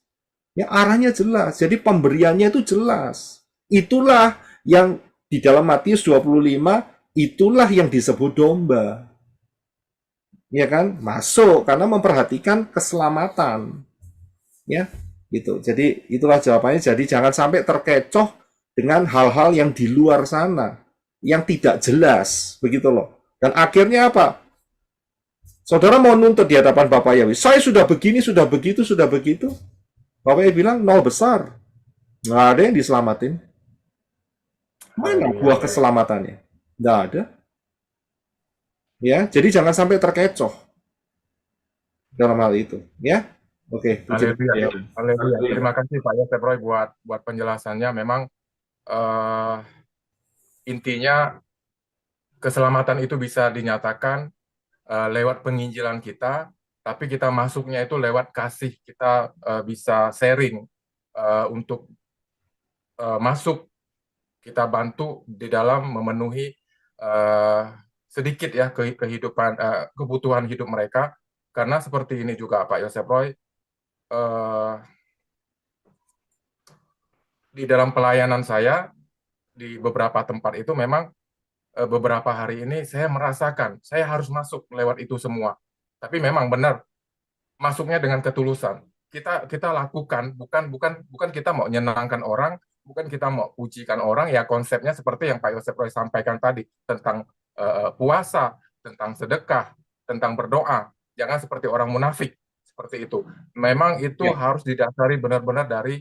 Ya, arahnya jelas. Jadi pemberiannya itu jelas. Itulah yang di dalam Matius 25, itulah yang disebut domba. Ya kan? Masuk karena memperhatikan keselamatan. Ya, gitu. Jadi itulah jawabannya. Jadi jangan sampai terkecoh dengan hal-hal yang di luar sana, yang tidak jelas, begitu loh. Dan akhirnya apa? Saudara mau nuntut di hadapan Bapak Yahweh, saya sudah begini, sudah begitu, sudah begitu. Bapak Yahweh bilang, nol besar. Nggak ada yang diselamatin. Mana buah keselamatannya? Nggak ada. Ya, jadi jangan sampai terkecoh dalam hal itu. Ya, oke. Haleluya. Haleluya. Terima kasih Pak Yosef Roy buat penjelasannya. Memang intinya keselamatan itu bisa dinyatakan lewat penginjilan kita, tapi kita masuknya itu lewat kasih. Kita bisa sharing untuk masuk, kita bantu di dalam memenuhi sedikit ya kehidupan kebutuhan hidup mereka. Karena seperti ini juga Pak Yosef Roy, di dalam pelayanan saya di beberapa tempat itu memang beberapa hari ini saya merasakan saya harus masuk lewat itu semua. Tapi memang benar masuknya dengan ketulusan. Kita lakukan bukan kita mau menyenangkan orang, bukan kita mau ujikan orang, ya konsepnya seperti yang Pak Yosef Roy sampaikan tadi tentang puasa, tentang sedekah, tentang berdoa. Jangan seperti orang munafik seperti itu. Memang itu harus didasari benar-benar dari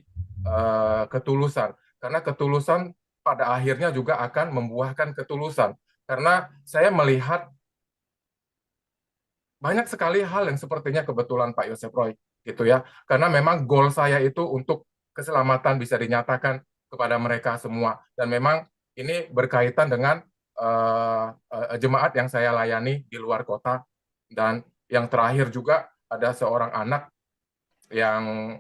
ketulusan. Karena ketulusan pada akhirnya juga akan membuahkan ketulusan. Karena saya melihat banyak sekali hal yang sepertinya kebetulan Pak Yosef Roy gitu ya. Karena memang goal saya itu untuk keselamatan bisa dinyatakan kepada mereka semua. Dan memang ini berkaitan dengan jemaat yang saya layani di luar kota. Dan yang terakhir juga ada seorang anak yang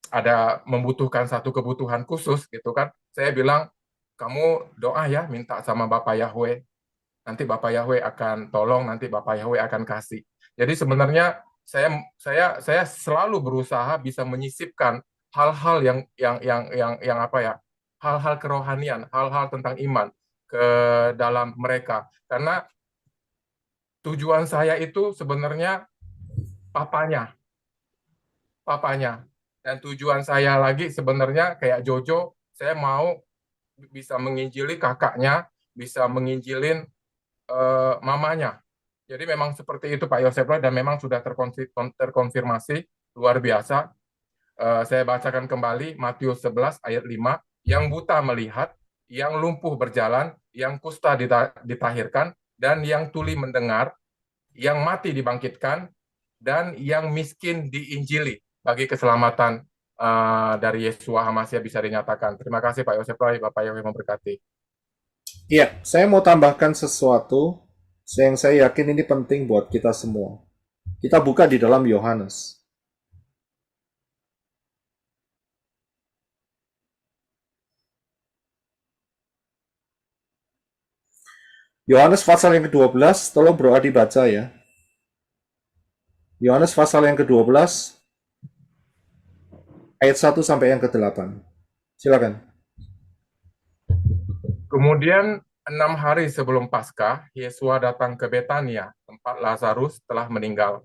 ada membutuhkan satu kebutuhan khusus gitu kan. Saya bilang, kamu doa ya, minta sama Bapak Yahweh. Nanti Bapak Yahweh akan tolong, nanti Bapak Yahweh akan kasih. Jadi sebenarnya saya selalu berusaha bisa menyisipkan hal-hal yang apa ya, hal-hal kerohanian, hal-hal tentang iman ke dalam mereka. Karena tujuan saya itu sebenarnya papanya. Dan tujuan saya lagi sebenarnya kayak Jojo, saya mau bisa menginjili kakaknya, bisa menginjilin mamanya. Jadi memang seperti itu Pak Yosef Roy, dan memang sudah terkonfirmasi luar biasa. Saya bacakan kembali Matius 11 ayat 5, yang buta melihat, yang lumpuh berjalan, yang kusta ditahirkan, dan yang tuli mendengar, yang mati dibangkitkan, dan yang miskin diinjili bagi keselamatan dari Yeshua HaMashiach bisa dinyatakan. Terima kasih Pak Yosef Roy, Bapak Yahweh memberkati. Iya, saya mau tambahkan sesuatu yang saya yakin ini penting buat kita semua. Kita buka di dalam Yohanes. Yohanes pasal yang ke-12, tolong Bro Adi baca ya. Yohanes pasal yang ke-12, ayat 1 sampai yang ke-8. Silakan. Kemudian 6 hari sebelum Paskah, Yesua datang ke Betania, tempat Lazarus telah meninggal,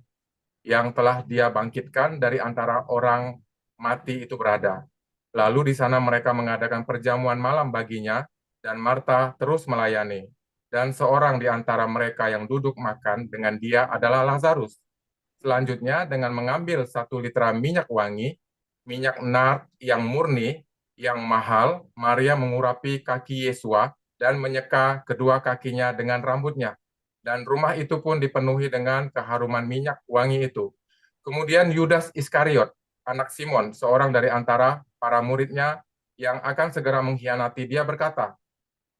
yang telah dia bangkitkan dari antara orang mati itu berada. Lalu di sana mereka mengadakan perjamuan malam baginya, dan Marta terus melayani. Dan seorang di antara mereka yang duduk makan dengan dia adalah Lazarus. Selanjutnya, dengan mengambil 1 liter minyak wangi, minyak nard yang murni, yang mahal, Maria mengurapi kaki Yesua dan menyeka kedua kakinya dengan rambutnya. Dan rumah itu pun dipenuhi dengan keharuman minyak wangi itu. Kemudian Yudas Iskariot, anak Simon, seorang dari antara para muridnya yang akan segera mengkhianati dia berkata,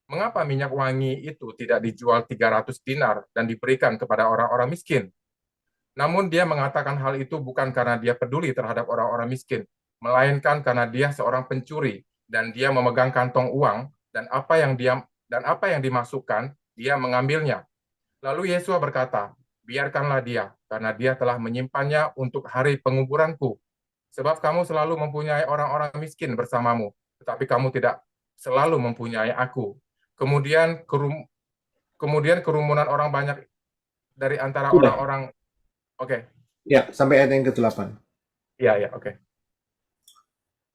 "Mengapa minyak wangi itu tidak dijual 300 dinar dan diberikan kepada orang-orang miskin?" Namun dia mengatakan hal itu bukan karena dia peduli terhadap orang-orang miskin, melainkan karena dia seorang pencuri dan dia memegang kantong uang dan apa yang dimasukkan dia mengambilnya. Lalu Yesus berkata, "Biarkanlah dia, karena dia telah menyimpannya untuk hari penguburanku. Sebab kamu selalu mempunyai orang-orang miskin bersamamu, tetapi kamu tidak selalu mempunyai aku." Kemudian kerumunan orang banyak dari antara Sudah. orang-orang. Oke. Ya, sampai ayat yang ke-8. Iya, oke.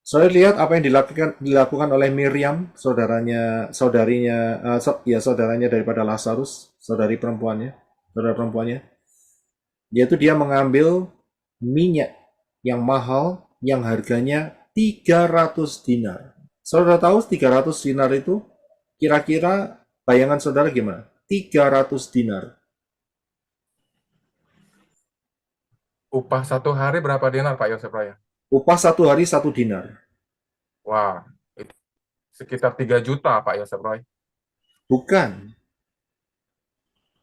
Saudara lihat apa yang dilakukan oleh Miriam, saudaranya daripada Lazarus, saudara perempuannya, yaitu dia mengambil minyak yang mahal yang harganya 300 dinar. Saudara tahu 300 dinar itu kira-kira bayangan saudara gimana? 300 dinar. Upah 1 hari berapa dinar, Pak Yosef Raya? Upah 1 hari 1 dinar. Wah, itu sekitar 3 juta, Pak Yosef Roy. Bukan.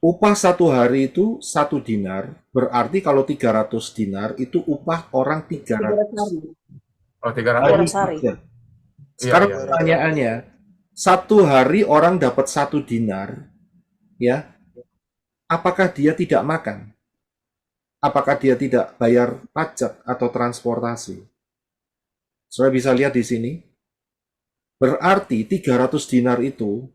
Upah 1 hari itu 1 dinar, berarti kalau 300 dinar itu upah orang 300 Oh, 300. hari. Sekarang Iya. pertanyaannya, 1 hari orang dapat 1 dinar, ya, apakah dia tidak makan? Apakah dia tidak bayar pajak atau transportasi? Saudara bisa lihat di sini. Berarti 300 dinar itu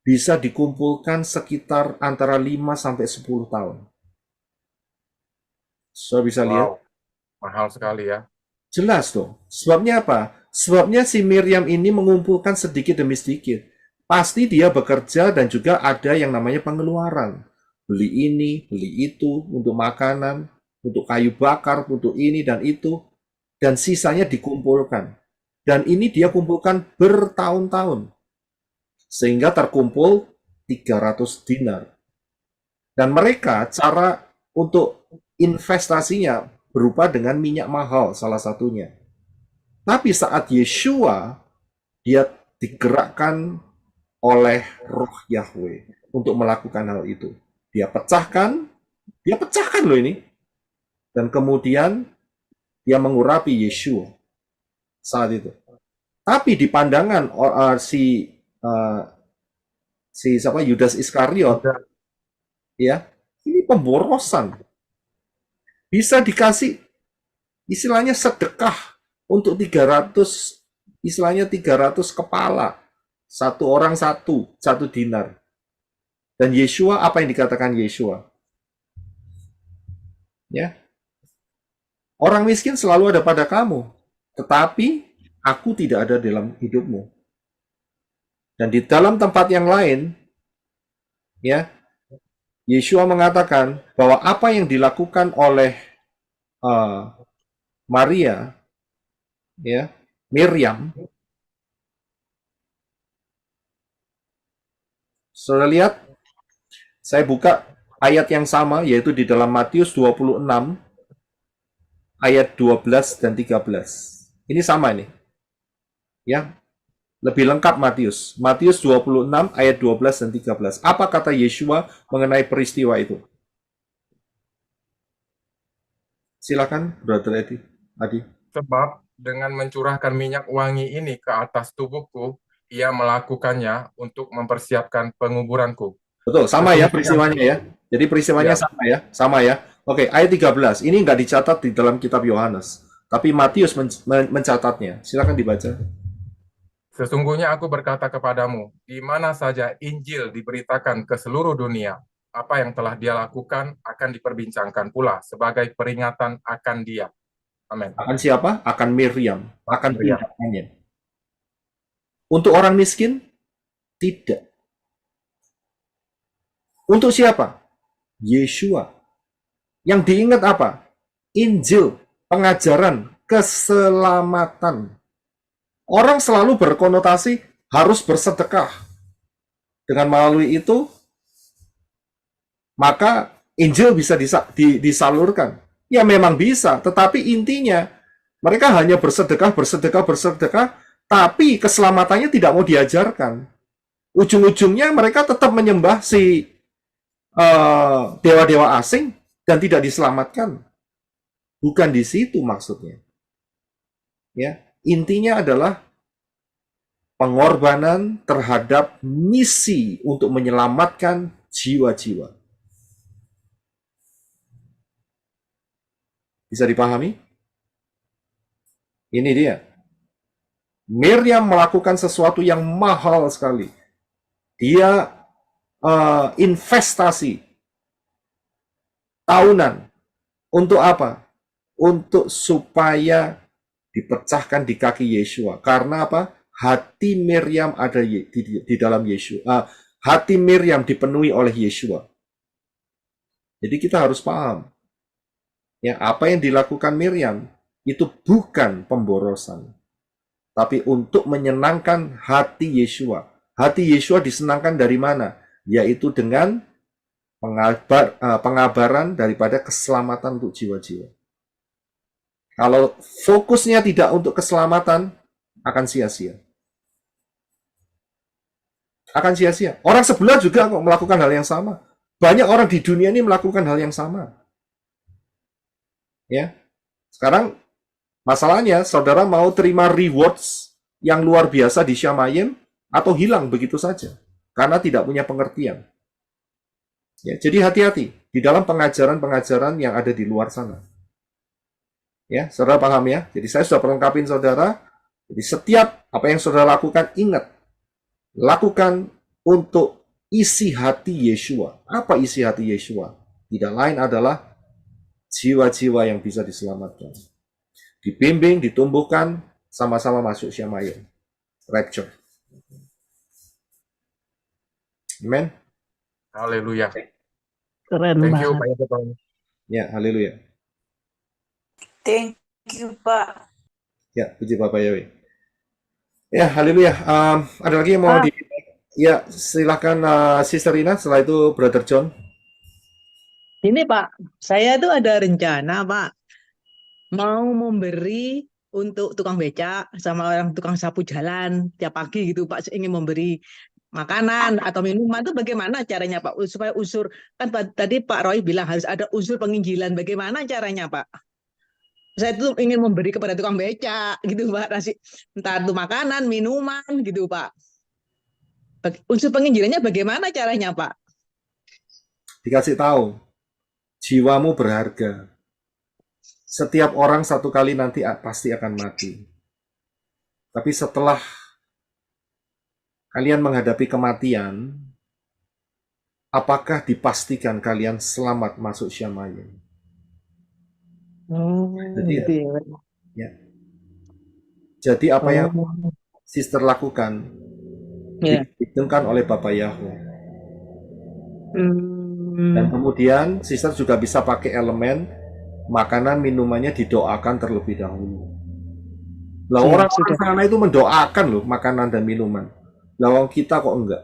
bisa dikumpulkan sekitar antara 5 sampai 10 tahun. Saudara bisa lihat. Wow, mahal sekali ya. Jelas dong. Sebabnya apa? Sebabnya si Miriam ini mengumpulkan sedikit demi sedikit. Pasti dia bekerja dan juga ada yang namanya pengeluaran. Beli ini, beli itu, untuk makanan, untuk kayu bakar, untuk ini dan itu. Dan sisanya dikumpulkan. Dan ini dia kumpulkan bertahun-tahun. Sehingga terkumpul 300 dinar. Dan mereka cara untuk investasinya berupa dengan minyak mahal salah satunya. Tapi saat Yeshua, dia digerakkan oleh Roh Yahweh untuk melakukan hal itu. Dia pecahkan loh ini. Dan kemudian dia mengurapi Yeshua saat itu. Tapi di pandangan Yudas Iskariot, ya, ini pemborosan. Bisa dikasih istilahnya sedekah untuk 300 kepala. Satu orang satu dinar. Dan Yeshua, apa yang dikatakan Yeshua? Ya. Orang miskin selalu ada pada kamu, tetapi aku tidak ada dalam hidupmu. Dan di dalam tempat yang lain, ya, Yeshua mengatakan bahwa apa yang dilakukan oleh Maria, ya, Miriam, saudara lihat, saya buka ayat yang sama, yaitu di dalam Matius 26, ayat 12 dan 13. Ini sama nih. Ya, lebih lengkap Matius. Matius 26 ayat 12 dan 13. Apa kata Yeshua mengenai peristiwa itu? Silakan, Brother Adi. Sebab dengan mencurahkan minyak wangi ini ke atas tubuhku, ia melakukannya untuk mempersiapkan penguburanku. Betul, sama ya peristiwanya ya. Jadi peristiwanya Ya. sama ya. Oke, ayat 13. Ini nggak dicatat di dalam kitab Yohanes, tapi Matius mencatatnya. Silakan dibaca. Sesungguhnya aku berkata kepadamu, di mana saja Injil diberitakan ke seluruh dunia, apa yang telah dia lakukan akan diperbincangkan pula sebagai peringatan akan dia. Amin. Akan siapa? Akan Miriam, akan Miriam. tindakannya. Untuk orang miskin? Tidak. Untuk siapa? Yeshua. Yang diingat apa? Injil, pengajaran, keselamatan. Orang selalu berkonotasi harus bersedekah. Dengan melalui itu, maka Injil bisa disalurkan. Ya memang bisa, tetapi intinya mereka hanya bersedekah, tapi keselamatannya tidak mau diajarkan. Ujung-ujungnya mereka tetap menyembah si dewa-dewa asing dan tidak diselamatkan. Bukan di situ maksudnya. Ya, intinya adalah pengorbanan terhadap misi untuk menyelamatkan jiwa-jiwa. Bisa dipahami? Ini dia. Miriam melakukan sesuatu yang mahal sekali. Dia investasi tahunan. Untuk apa? Untuk supaya dipecahkan di kaki Yeshua. Karena apa? Hati Miriam ada di dalam Yeshua. Hati Miriam dipenuhi oleh Yeshua. Jadi kita harus paham. Ya, apa yang dilakukan Miriam itu bukan pemborosan, tapi untuk menyenangkan hati Yeshua. Hati Yeshua disenangkan dari mana? Yaitu dengan pengabaran daripada keselamatan untuk jiwa-jiwa. Kalau fokusnya tidak untuk keselamatan, akan sia-sia. Akan sia-sia. Orang sebelah juga kok melakukan hal yang sama. Banyak orang di dunia ini melakukan hal yang sama. Ya, sekarang masalahnya saudara mau terima rewards yang luar biasa di Syamayim atau hilang begitu saja karena tidak punya pengertian. Ya, jadi hati-hati di dalam pengajaran-pengajaran yang ada di luar sana. Ya, saudara paham ya? Jadi saya sudah perlengkapin saudara. Jadi setiap apa yang saudara lakukan, ingat, lakukan untuk isi hati Yeshua. Apa isi hati Yeshua? Tidak lain adalah jiwa-jiwa yang bisa diselamatkan. Dibimbing, ditumbuhkan, sama-sama masuk Syamayim. Rapture. Amen. Haleluya. Keren Thank you, banget. Pak Yakob. Ya, haleluya. Thank you, Pak. Ya, puji Bapak Yahweh. Ya, haleluya. Ada lagi yang mau Pak. Ya, silakan Sister Rina, setelah itu Brother John. Ini Pak, saya tuh ada rencana Pak, mau memberi untuk tukang becak sama orang tukang sapu jalan tiap pagi gitu Pak, saya ingin memberi makanan atau minuman itu bagaimana caranya Pak, supaya kan tadi Pak Roy bilang harus ada unsur penginjilan, bagaimana caranya Pak? Saya tuh ingin memberi kepada tukang becak gitu Pak, entah itu makanan, minuman gitu Pak. Unsur penginjilannya bagaimana caranya Pak? Dikasih tahu. Jiwamu berharga. Setiap orang satu kali nanti pasti akan mati. Tapi setelah kalian menghadapi kematian, apakah dipastikan kalian selamat masuk Syamayim? Jadi, Gitu ya. ya. Jadi apa yang Sister lakukan diperhitungkan oleh Bapak Yahweh. Dan kemudian Sister juga bisa pakai elemen makanan minumannya didoakan terlebih dahulu. Lah orang sana itu mendoakan loh makanan dan minuman. Lah orang kita kok enggak?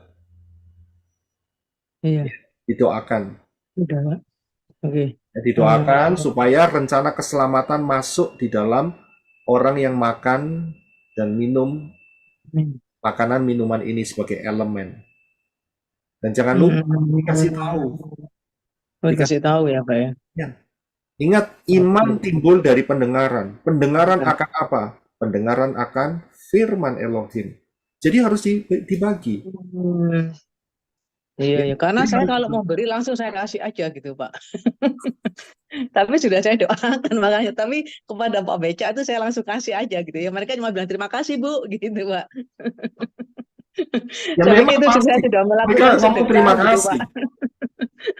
Iya. Didoakan. Udah. Oke. Didoakan supaya rencana keselamatan masuk di dalam orang yang makan dan minum makanan minuman ini sebagai elemen. Dan jangan lupa dikasih tahu. Dikasih tahu ya Pak ya. Ya. Ingat, iman timbul dari pendengaran. Pendengaran akan apa? Pendengaran akan firman Elohim. Jadi harus dibagi. Iya, ya. Karena saya kalau mau beri langsung saya kasih aja gitu Pak. Tapi sudah saya doakan makanya. Tapi kepada Pak Beca itu saya langsung kasih aja gitu ya. Mereka cuma bilang terima kasih Bu gitu Pak. Ya Saya memang pikir itu saya pasti. sudah Mereka melakukan ngomong terima sedekah gitu Pak. kasih.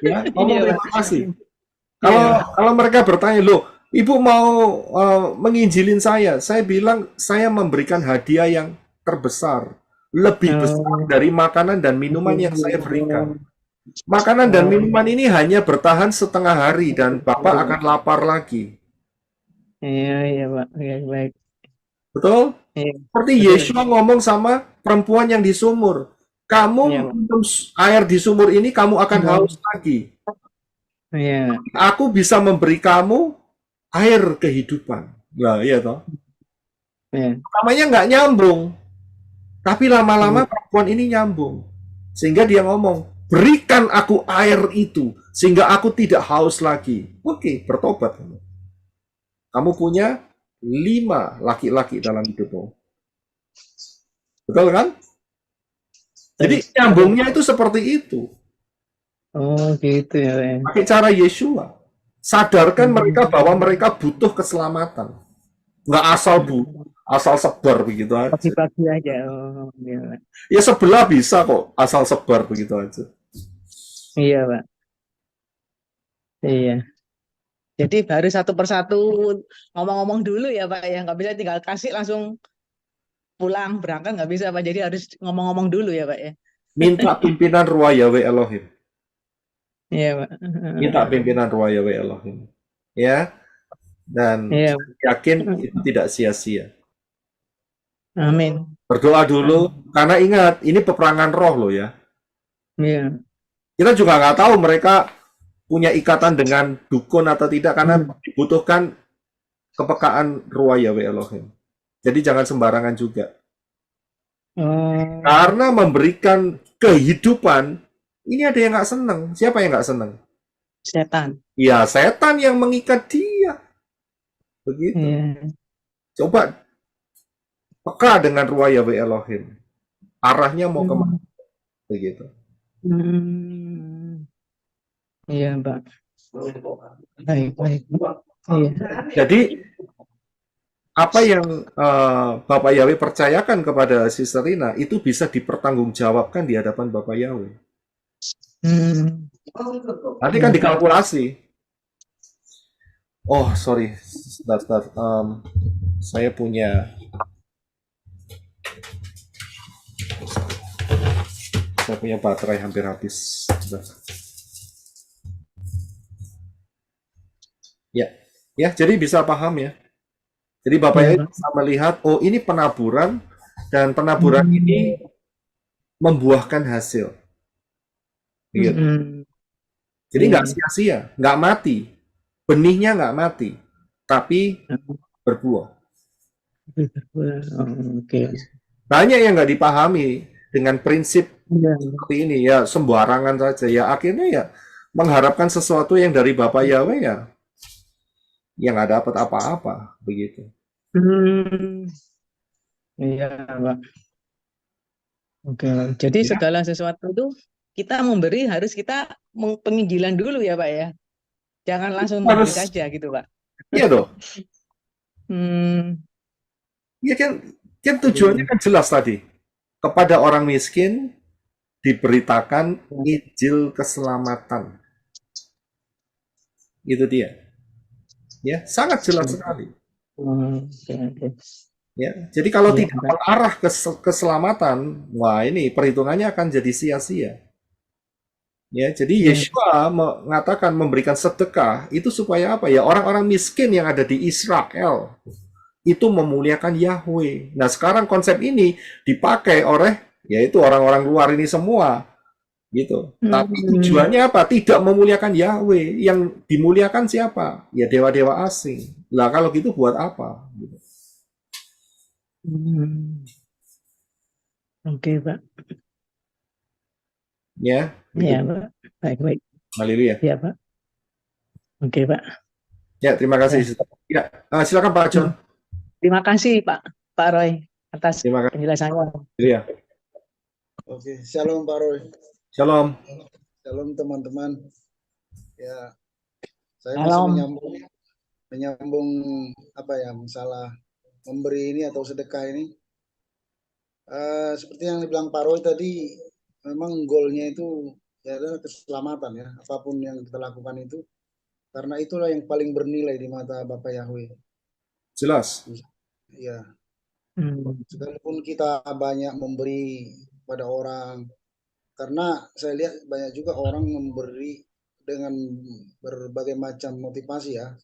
Ya, ngomong Iya Pak. terima kasih. Iya. Kalau mereka bertanya, loh, Ibu mau menginjilin saya bilang saya memberikan hadiah yang terbesar, lebih besar dari makanan dan minuman yang saya berikan. Makanan dan minuman ini hanya bertahan setengah hari dan Bapak akan lapar lagi. Iya Pak. Iya, baik. Betul? Iya. Seperti Betul. Yesua ngomong sama perempuan yang di sumur. Kamu Iya, Pak. minum air di sumur ini, kamu akan haus lagi. Iya. Aku bisa memberi kamu air kehidupan. Nah, iya toh. Iya. Namanya nggak nyambung. Tapi lama-lama perempuan ini nyambung. Sehingga dia ngomong, berikan aku air itu, sehingga aku tidak haus lagi. Oke, bertobat. Kamu punya 5 laki-laki dalam hidupmu. Betul kan? Jadi nyambungnya itu seperti itu. Oh gitu ya Pak. Pakai cara Yesua. Sadarkan mereka bahwa mereka butuh keselamatan. Nggak asal sebar begitu aja. Pagi-pagi aja. Oh, iya, Pak. Ya sebelah bisa kok, asal sebar begitu aja. Iya Pak. Iya. Jadi harus satu persatu ngomong-ngomong dulu ya Pak ya. Nggak bisa tinggal kasih langsung pulang berangkat nggak bisa Pak. Jadi harus ngomong-ngomong dulu ya Pak ya. Minta pimpinan Ruah Yahweh Elohim. Iya Pak. Minta pimpinan Ruah Yahweh Elohim. Ya. Dan Iya. yakin itu tidak sia-sia. Amin. Berdoa dulu, karena ingat, ini peperangan roh loh ya. Iya. Kita juga nggak tahu mereka punya ikatan dengan dukun atau tidak, karena dibutuhkan kepekaan Ruah Yahweh Elohim. Jadi jangan sembarangan juga. Oh, Karena memberikan kehidupan, ini ada yang nggak seneng. Siapa yang nggak seneng? setan. Ya, setan yang mengikat dia. Begitu. Iya. Coba peka dengan Ruah Yahweh Elohim. Arahnya mau kemana? Begitu. Iya, Pak. Baik, baik. Iya. Jadi apa yang Bapak Yahweh percayakan kepada Sister Rina itu bisa dipertanggungjawabkan di hadapan Bapak Yahweh. Nanti kan dikalkulasi. Oh, sorry, sebentar. Saya punya baterai hampir habis. Sebentar. Ya, jadi bisa paham ya. Jadi Bapak Yahweh bisa melihat, oh ini penaburan dan penaburan ini membuahkan hasil. Gitu. Jadi nggak sia-sia, nggak mati. Benihnya nggak mati, tapi berbuah. Oke. Banyak yang nggak dipahami dengan prinsip seperti ini ya, sembarangan saja ya. Akhirnya ya mengharapkan sesuatu yang dari Bapak Yahweh ya, yang nggak dapat apa-apa begitu. Iya, Pak. Oke. Jadi segala sesuatu itu kita memberi harus kita penginjilan dulu ya Pak ya. Jangan langsung memberi saja gitu Pak. Iya dong. Iya kan tujuannya kan jelas tadi. Kepada orang miskin diberitakan Injil keselamatan. Itu dia. Ya, sangat jelas sekali. Ya, jadi kalau tidak mengarah ke keselamatan, wah ini perhitungannya akan jadi sia-sia. Ya, jadi Yeshua mengatakan memberikan sedekah itu supaya apa ya? Orang-orang miskin yang ada di Israel itu memuliakan Yahweh. Nah, sekarang konsep ini dipakai oleh yaitu orang-orang luar ini semua. Gitu. Tapi tujuannya apa? Tidak memuliakan Yahweh. Yang dimuliakan siapa? Ya dewa-dewa asing. Lah kalau gitu buat apa? Gitu. Oke, Pak. Ya. Iya, Pak. Baik-baik. Haleluya. Iya, Pak. Oke, Pak. Ya, terima kasih. Ya, silakan Pak John. Terima kasih Pak Roy atas penjelasannya. Iya. Oke, shalom Pak Roy. Shalom. Shalom teman-teman. Ya, Saya masih Shalom. menyambung apa ya, masalah memberi ini atau sedekah ini. Seperti yang dibilang Pak Roy tadi, memang goalnya itu ya adalah keselamatan ya. Apapun yang kita lakukan itu, karena itulah yang paling bernilai di mata Bapak Yahweh. Jelas. Ya, Hmm. sekalipun kita banyak memberi pada orang, karena saya lihat banyak juga orang memberi dengan berbagai macam motivasi ya,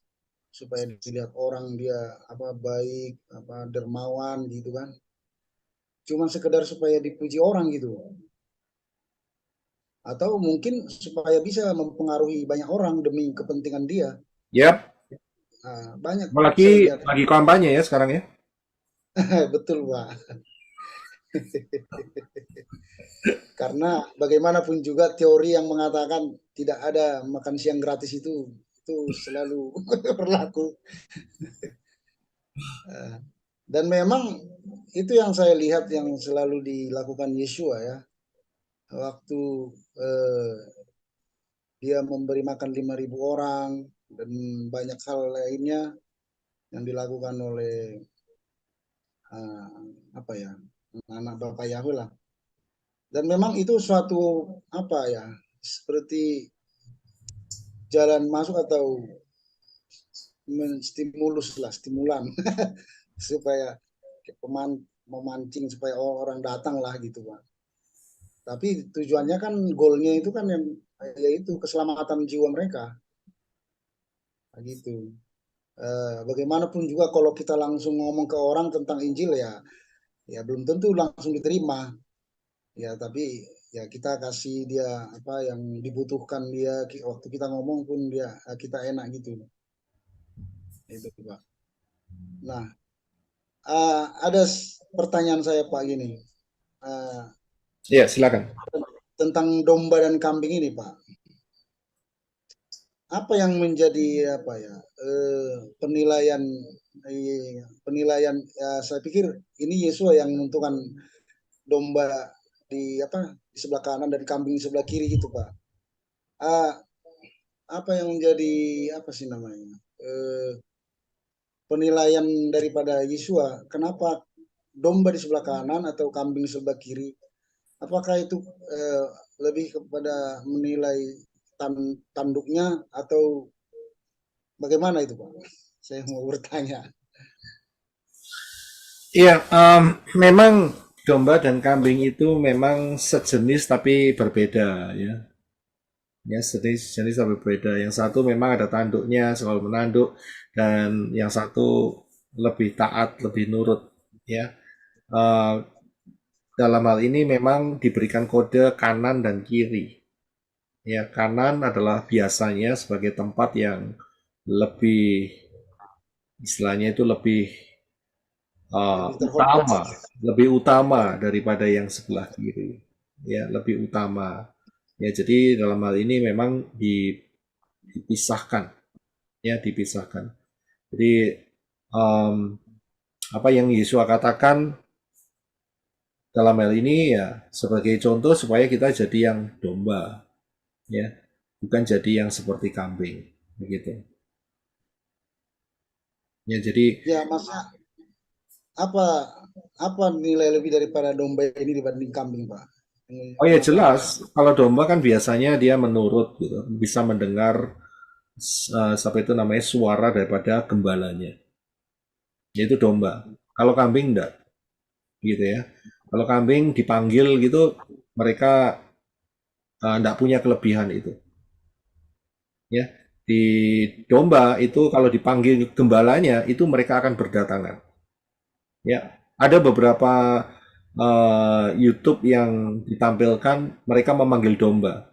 supaya dilihat orang dia apa baik, apa dermawan gitu kan. Cuman sekedar supaya dipuji orang gitu. Atau mungkin supaya bisa mempengaruhi banyak orang demi kepentingan dia. Yap. Nah, banyak saya Apalagi lihat. lagi kampanye ya sekarang ya. Betul, Pak. Karena bagaimanapun juga teori yang mengatakan tidak ada makan siang gratis itu selalu berlaku. Dan memang itu yang saya lihat yang selalu dilakukan Yeshua ya. Waktu dia memberi makan 5.000 orang dan banyak hal lainnya yang dilakukan oleh apa ya, anak Bapak Yahweh lah. Dan memang itu suatu apa ya, seperti jalan masuk atau menstimulus lah, stimulan supaya memancing supaya orang datang lah gitu Pak. Tapi tujuannya kan goalnya itu kan yang yaitu keselamatan jiwa mereka. Gitu. Bagaimanapun juga kalau kita langsung ngomong ke orang tentang Injil ya belum tentu langsung diterima. Ya tapi ya kita kasih dia apa yang dibutuhkan dia waktu kita ngomong pun kita enak gitu. Itu Pak. Nah, ada pertanyaan saya Pak gini. Iya, silakan. Tentang domba dan kambing ini Pak. Apa yang menjadi apa ya penilaian ya, saya pikir ini Yesua yang menentukan domba di sebelah kanan dan kambing di sebelah kiri gitu Pak. Apa yang menjadi apa sih namanya penilaian daripada Yesua, kenapa domba di sebelah kanan atau kambing di sebelah kiri? Apakah itu lebih kepada menilai tanduknya atau bagaimana itu Pak? Saya mau bertanya. Iya, memang domba dan kambing itu memang sejenis tapi berbeda ya. Ya, sejenis tapi berbeda. Yang satu memang ada tanduknya, selalu menanduk, dan yang satu lebih taat, lebih nurut ya. Dalam hal ini memang diberikan kode kanan dan kiri. Ya, kanan adalah biasanya sebagai tempat yang lebih, istilahnya itu lebih lebih utama daripada yang sebelah kiri. Ya, lebih utama. Ya, jadi dalam hal ini memang dipisahkan. Ya, dipisahkan. Jadi apa yang Yesus katakan dalam hal ini ya sebagai contoh supaya kita jadi yang domba, ya, bukan jadi yang seperti kambing, begitu. Ya, jadi ya masa apa nilai lebih daripada domba ini dibanding kambing Pak? Oh ya jelas, kalau domba kan biasanya dia menurut gitu, bisa mendengar sampai itu namanya suara daripada gembalanya. Yaitu domba. Kalau kambing enggak. Gitu ya. Kalau kambing dipanggil gitu, mereka enggak punya kelebihan itu. Ya, di domba itu kalau dipanggil gembalanya itu mereka akan berdatangan. Ya, ada beberapa YouTube yang ditampilkan mereka memanggil domba.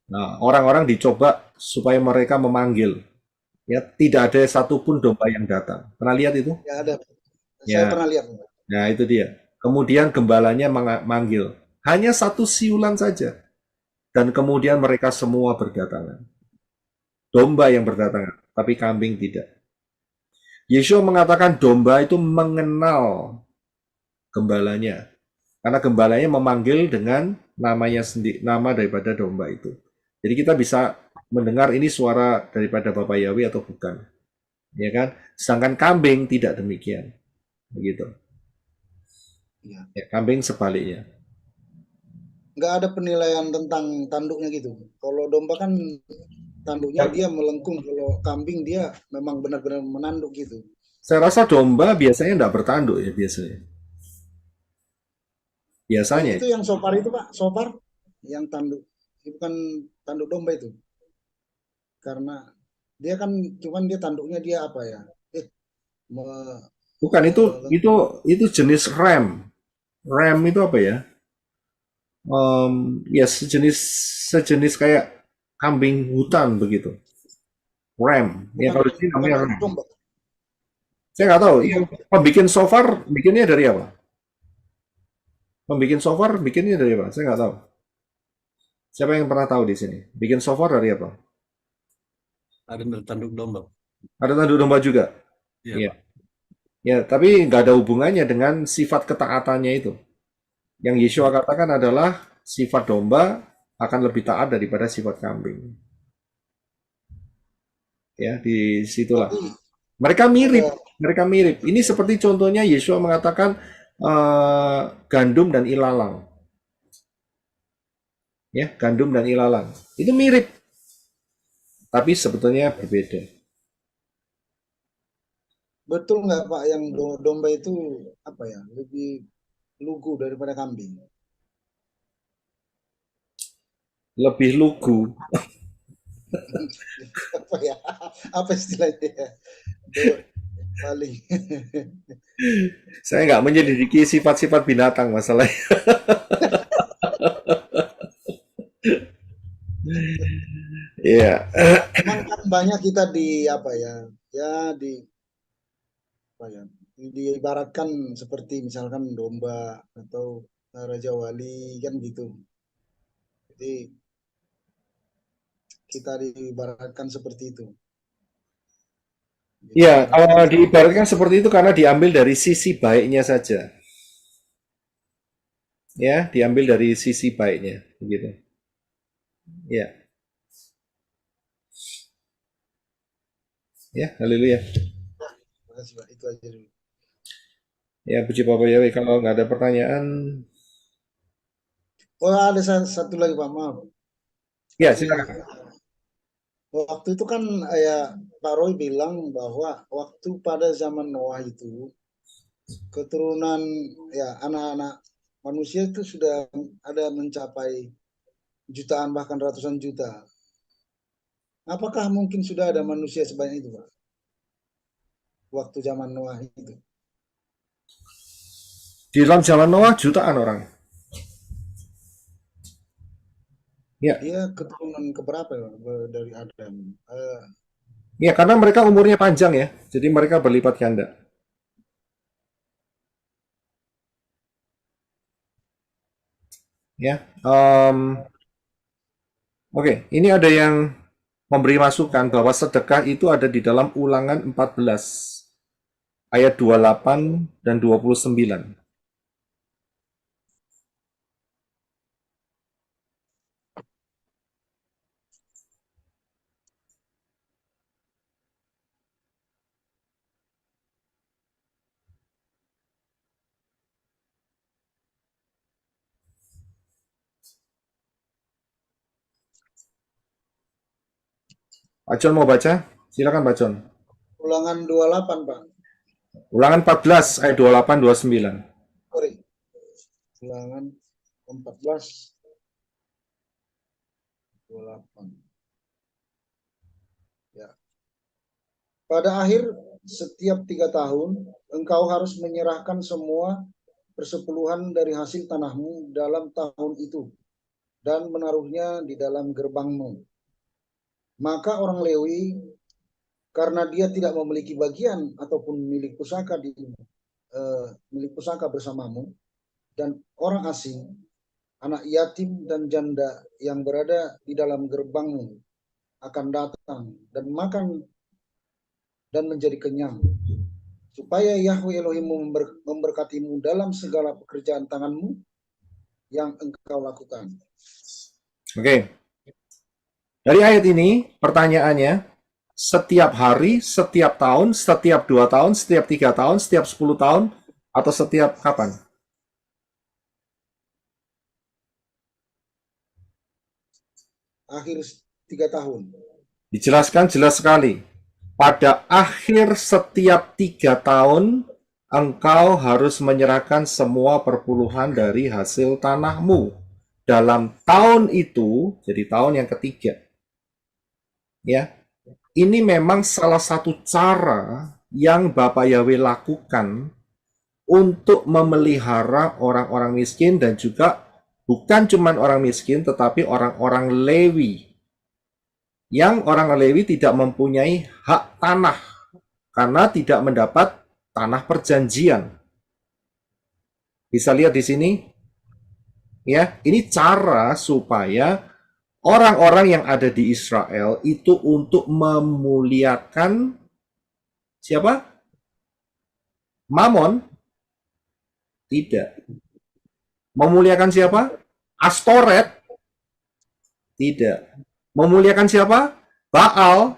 Nah, orang-orang dicoba supaya mereka memanggil. Ya, tidak ada satupun domba yang datang. Pernah lihat itu? Ya ada. Ya. Saya pernah lihat. Nah, itu dia. Kemudian gembalanya memanggil. Hanya satu siulan saja. Dan kemudian mereka semua berdatangan. Domba yang berdatangan, tapi kambing tidak. Yeshua mengatakan domba itu mengenal gembalanya. Karena gembalanya memanggil dengan namanya sendiri, nama daripada domba itu. Jadi kita bisa mendengar ini suara daripada Bapak Yahweh atau bukan. Ya kan? Sedangkan kambing tidak demikian. Begitu. Ya. Ya, kambing sebaliknya. Nggak ada penilaian tentang tanduknya gitu. Kalau domba kan tanduknya dia melengkung, kalau kambing dia memang benar-benar menanduk gitu. Saya rasa domba biasanya tidak bertanduk ya biasanya. Biasanya. Itu yang sopar itu Pak, sopar yang tanduk. Itu bukan tanduk domba itu. Karena dia kan cuman dia tanduknya dia apa ya? Bukan itu jenis ram. Ram itu apa ya? Ya sejenis kayak kambing hutan begitu. Ram. Ya kalau di sini namanya ram. Domba. Saya nggak tahu. Yang pembikin shofar bikinnya dari apa? Pembikin shofar bikinnya dari apa? Saya nggak tahu. Siapa yang pernah tahu di sini? Bikin shofar dari apa? Ada tanduk domba. Ada tanduk domba juga. Iya, Iya. Pak. Ya, tapi nggak ada hubungannya dengan sifat ketaatannya itu. Yang Yeshua katakan adalah sifat domba akan lebih taat daripada sifat kambing. Ya, di situlah. Mereka mirip. Ini seperti contohnya Yeshua mengatakan gandum dan ilalang. Ya, gandum dan ilalang. Itu mirip. Tapi sebetulnya berbeda. Betul nggak Pak yang domba itu apa ya, lebih lugu daripada kambing? Lebih lugu. Apa ya? Apa istilahnya? Paling. Saya nggak menyelidiki sifat-sifat binatang masalahnya. Iya. Emang kan banyak kita di apa ya? Ya di apa ya? Diibaratkan seperti misalkan domba atau raja wali kan gitu. Jadi kita diibaratkan seperti itu. Ya, diibaratkan seperti itu karena diambil dari sisi baiknya saja. Ya, diambil dari sisi baiknya, begitu. Ya. Ya, haleluya. Terima kasih Pak, itu aja dulu. Ya, puji Bapak Yahweh. Kalau nggak ada pertanyaan, Oh ada satu lagi Pak, maaf. ya silakan. Waktu itu kan ya Pak Roy bilang bahwa waktu pada zaman Noah itu keturunan ya anak-anak manusia itu sudah ada mencapai jutaan bahkan ratusan juta. Apakah mungkin sudah ada manusia sebanyak itu Pak? Waktu zaman Noah itu. Di dalam zaman Noah jutaan orang. Ya. Dia keturunan keberapa ya, dari Adam? Ya, karena mereka umurnya panjang ya, jadi mereka berlipat ganda. Ya, oke, ini ada yang memberi masukan bahwa sedekah itu ada di dalam Ulangan 14 ayat 28 dan 29. Pak John mau baca? Silakan Pak John. Ulangan 28 Pak. Ulangan 14 ayat 28 29. Sorry. Ulangan 14 28. Ya. Pada akhir setiap 3 tahun engkau harus menyerahkan semua persepuluhan dari hasil tanahmu dalam tahun itu dan menaruhnya di dalam gerbangmu. Maka orang Lewi, karena dia tidak memiliki bagian ataupun milik pusaka bersamamu, dan orang asing, anak yatim dan janda yang berada di dalam gerbangmu akan datang dan makan dan menjadi kenyang, supaya Yahweh Elohimmu memberkatimu dalam segala pekerjaan tanganmu yang engkau lakukan. Oke. Dari ayat ini, pertanyaannya, setiap hari, setiap tahun, setiap 2 tahun, setiap 3 tahun, setiap 10 tahun, atau setiap kapan? Akhir 3 tahun. Dijelaskan jelas sekali. Pada akhir setiap 3 tahun, engkau harus menyerahkan semua perpuluhan dari hasil tanahmu. Dalam tahun itu, jadi tahun yang ketiga. Ya, ini memang salah satu cara yang Bapak Yahweh lakukan untuk memelihara orang-orang miskin dan juga bukan cuma orang miskin tetapi orang-orang Lewi. Yang orang Lewi tidak mempunyai hak tanah karena tidak mendapat tanah perjanjian. Bisa lihat di sini, ya, ini cara supaya orang-orang yang ada di Israel itu untuk memuliakan siapa? Mamon? Tidak. Memuliakan siapa? Astoret? Tidak. Memuliakan siapa? Baal?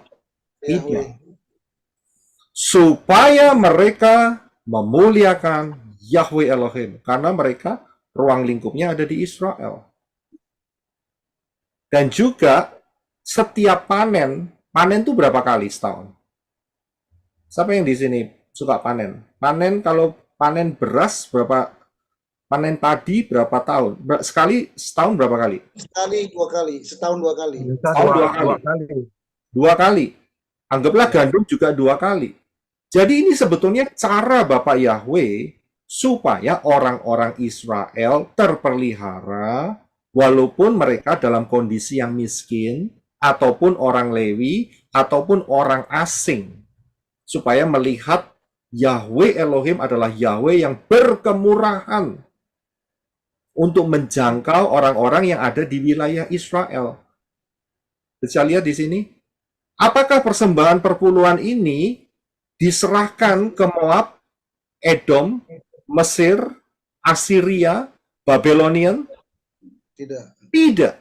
Tidak. Yahweh. Supaya mereka memuliakan Yahweh Elohim. Karena mereka ruang lingkupnya ada di Israel. Dan juga setiap panen itu berapa kali setahun? Siapa yang di sini suka panen? Panen kalau panen beras berapa? Panen padi berapa tahun? Sekali setahun berapa kali? Sekali, 2 kali, setahun 2 kali. Setahun dua kali. 2 kali. Anggaplah gandum juga 2 kali. Jadi ini sebetulnya cara Bapak Yahweh supaya orang-orang Israel terpelihara walaupun mereka dalam kondisi yang miskin ataupun orang Lewi ataupun orang asing. Supaya melihat Yahweh Elohim adalah Yahweh yang berkemurahan untuk menjangkau orang-orang yang ada di wilayah Israel. Bisa lihat di sini. Apakah persembahan perpuluhan ini diserahkan ke Moab, Edom, Mesir, Assyria, Babylonian? Tidak. Tidak.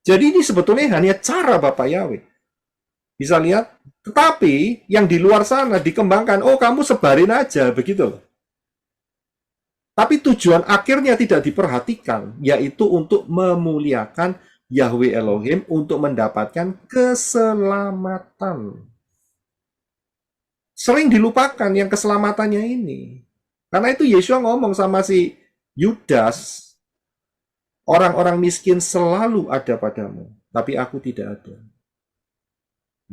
Jadi ini sebetulnya hanya cara Bapak Yahweh. Bisa lihat? Tetapi yang di luar sana dikembangkan, oh kamu sebarin aja, begitu loh. Tapi tujuan akhirnya tidak diperhatikan, yaitu untuk memuliakan Yahweh Elohim untuk mendapatkan keselamatan. Sering dilupakan yang keselamatannya ini. Karena itu Yesua ngomong sama si Yudas, orang-orang miskin selalu ada padamu, tapi aku tidak ada.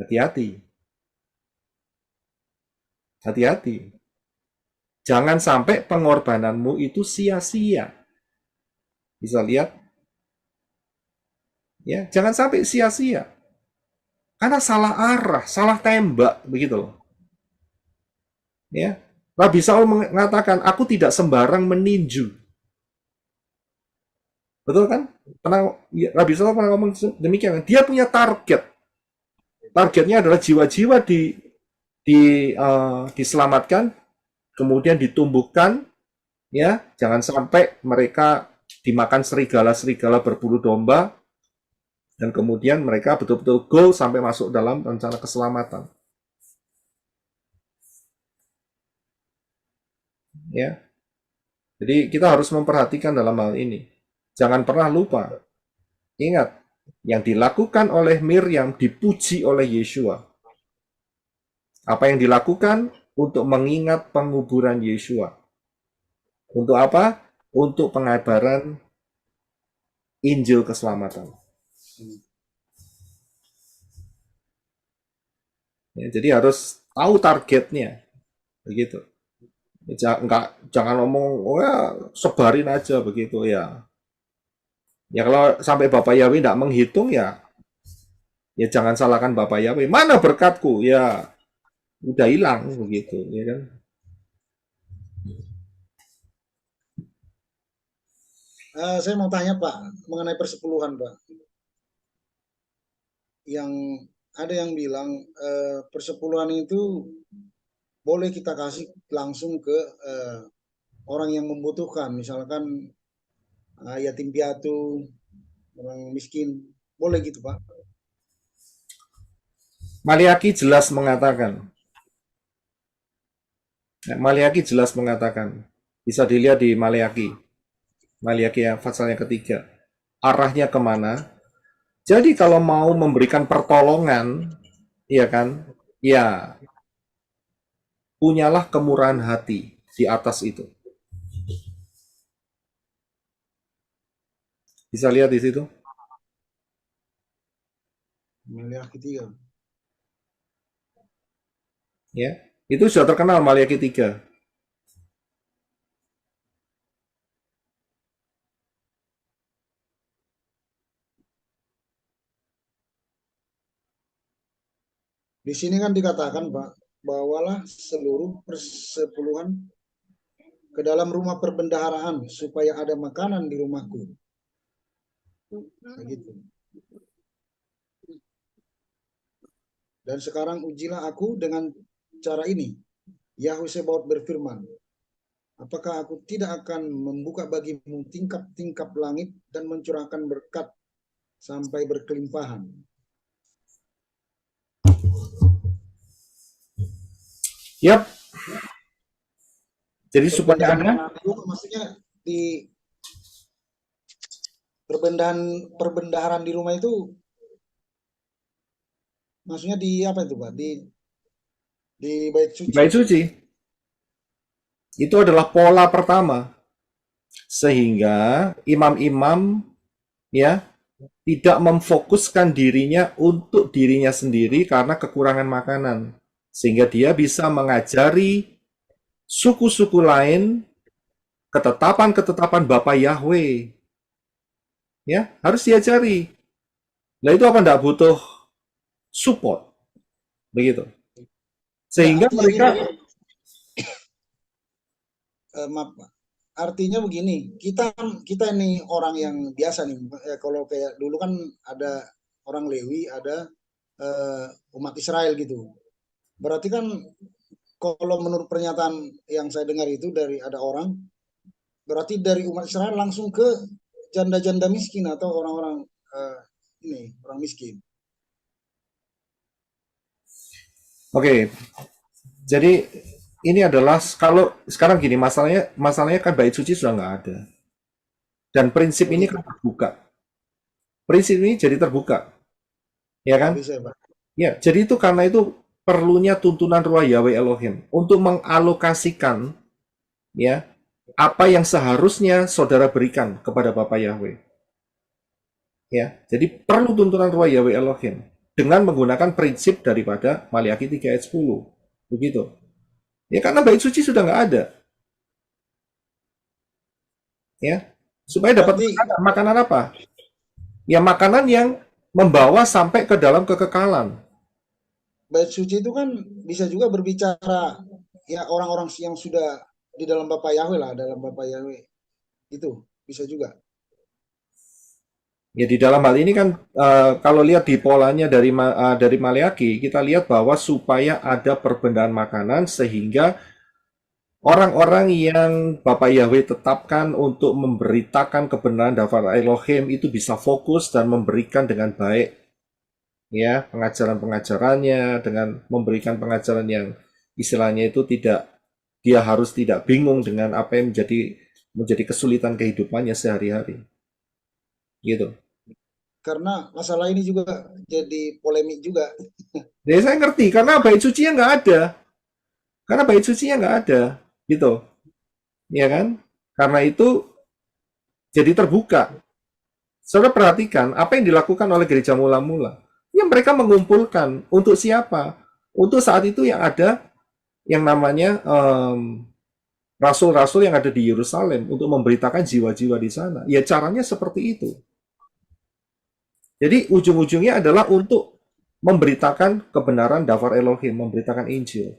Hati-hati. Hati-hati. Jangan sampai pengorbananmu itu sia-sia. Bisa lihat? Ya, jangan sampai sia-sia. Karena salah arah, salah tembak, begitu loh. Ya. Nabi Saul mengatakan, aku tidak sembarang meninju. Betul kan? Nabi Saul pernah ngomong demikian. Dia punya target. Targetnya adalah jiwa-jiwa diselamatkan, kemudian ditumbuhkan, ya, jangan sampai mereka dimakan serigala-serigala berbulu domba, dan kemudian mereka betul-betul goal sampai masuk dalam rencana keselamatan. Ya, jadi kita harus memperhatikan dalam hal ini. Jangan pernah lupa. Ingat, yang dilakukan oleh Miriam dipuji oleh Yesua. Apa yang dilakukan? Untuk mengingat penguburan Yesua. Untuk apa? Untuk pengabaran Injil keselamatan. Ya, jadi harus tahu targetnya. Begitu. Jangan ngomong, oh ya, sebarin aja begitu ya. Ya kalau sampai Bapak Yahweh tidak menghitung ya jangan salahkan Bapak Yahweh. Mana berkatku? Ya udah hilang begitu, ya kan? Saya mau tanya Pak mengenai persepuluhan Pak. Yang ada yang bilang persepuluhan itu boleh kita kasih langsung ke orang yang membutuhkan, misalkan yatim piatu, orang miskin. Boleh gitu, Pak. Maliaki jelas mengatakan. Maliaki jelas mengatakan. Bisa dilihat di Maliaki. Maliaki yang pasal yang ketiga. Arahnya kemana? Jadi kalau mau memberikan pertolongan, ya kan? Ya, punyalah kemurahan hati di atas itu. Bisa lihat di situ? Melihat ketiga. Ya, itu sudah terkenal Maliaki 3. Di sini kan dikatakan, Pak, bawalah seluruh persepuluhan ke dalam rumah perbendaharaan supaya ada makanan di rumahku. Begitu. Dan sekarang ujilah aku dengan cara ini. Yahweh Sebaot berfirman, apakah aku tidak akan membuka bagimu tingkap-tingkap langit dan mencurahkan berkat sampai berkelimpahan. Yap. Jadi supaya ada maksudnya di perbendaharaan di rumah itu maksudnya di apa itu, Pak? Di bait suci. bait suci. Itu adalah pola pertama. Sehingga imam-imam ya tidak memfokuskan dirinya untuk dirinya sendiri karena kekurangan makanan. Sehingga dia bisa mengajari suku-suku lain ketetapan-ketetapan Bapa Yahweh. Ya, harus diajari. Nah, itu apa enggak butuh support. Begitu. Sehingga mereka maaf, Pak. Artinya begini, kita ini orang yang biasa nih. Kalau kayak dulu kan ada orang Lewi, ada umat Israel gitu. Berarti kan kalau menurut pernyataan yang saya dengar itu dari ada orang, berarti dari umat Israel langsung ke janda-janda miskin atau orang-orang orang miskin. Oke. Jadi ini adalah kalau sekarang gini masalahnya kan bait suci sudah nggak ada. Dan prinsip ini kan terbuka. Prinsip ini jadi terbuka. Ya kan? Bisa, Pak. Ya, jadi itu karena itu perlunya tuntunan Ruah Yahweh Elohim untuk mengalokasikan ya apa yang seharusnya saudara berikan kepada Bapa Yahweh. Ya, jadi perlu tuntunan Ruah Yahweh Elohim dengan menggunakan prinsip daripada Maliaki 3 ayat 10. Begitu. Ya, karena bait suci sudah nggak ada. Ya, supaya dapat makanan apa? Ya, makanan yang membawa sampai ke dalam kekekalan. Bait suci itu kan bisa juga berbicara ya orang-orang yang sudah di dalam Bapa Yahweh lah, dalam Bapa Yahweh. Itu bisa juga. Ya, di dalam hal ini kan kalau lihat di polanya dari Maleaki, kita lihat bahwa supaya ada perbendaharaan makanan sehingga orang-orang yang Bapak Yahweh tetapkan untuk memberitakan kebenaran Dafar Elohim itu bisa fokus dan memberikan dengan baik ya pengajaran-pengajarannya, dengan memberikan pengajaran yang istilahnya itu dia harus tidak bingung dengan apa yang menjadi kesulitan kehidupannya sehari-hari. Gitu. Karena masalah ini juga jadi polemik juga. Ya, saya ngerti karena bait sucinya nggak ada. Karena bait sucinya nggak ada, gitu. Ya kan? Karena itu jadi terbuka. Saudara perhatikan apa yang dilakukan oleh gereja mula-mula. Ya mereka mengumpulkan untuk siapa? Untuk saat itu yang ada yang namanya rasul-rasul yang ada di Yerusalem untuk memberitakan jiwa-jiwa di sana. Ya caranya seperti itu. Jadi ujung-ujungnya adalah untuk memberitakan kebenaran Dafar Elohim, memberitakan Injil.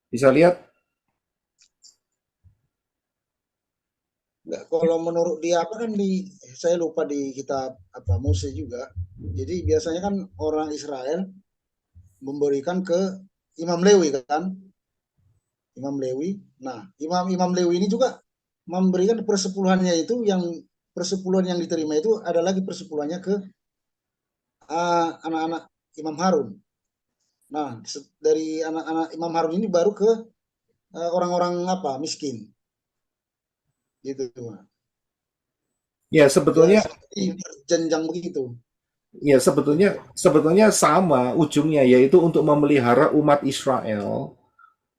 Bisa lihat? Nggak, kalau menurut dia apa kan saya lupa di kitab apa Mose juga. Jadi biasanya kan orang Israel memberikan ke Imam Lewi kan. Imam Lewi. Nah, Imam Lewi ini juga memberikan persepuluhannya itu yang persepuluhan yang diterima itu ada lagi persepuluhannya ke anak-anak Imam Harun. Nah, dari anak-anak Imam Harun ini baru ke orang-orang miskin. Gitu. Ya, Ya, sebetulnya seperti berjenjang begitu. ya sebetulnya sama ujungnya, yaitu untuk memelihara umat Israel.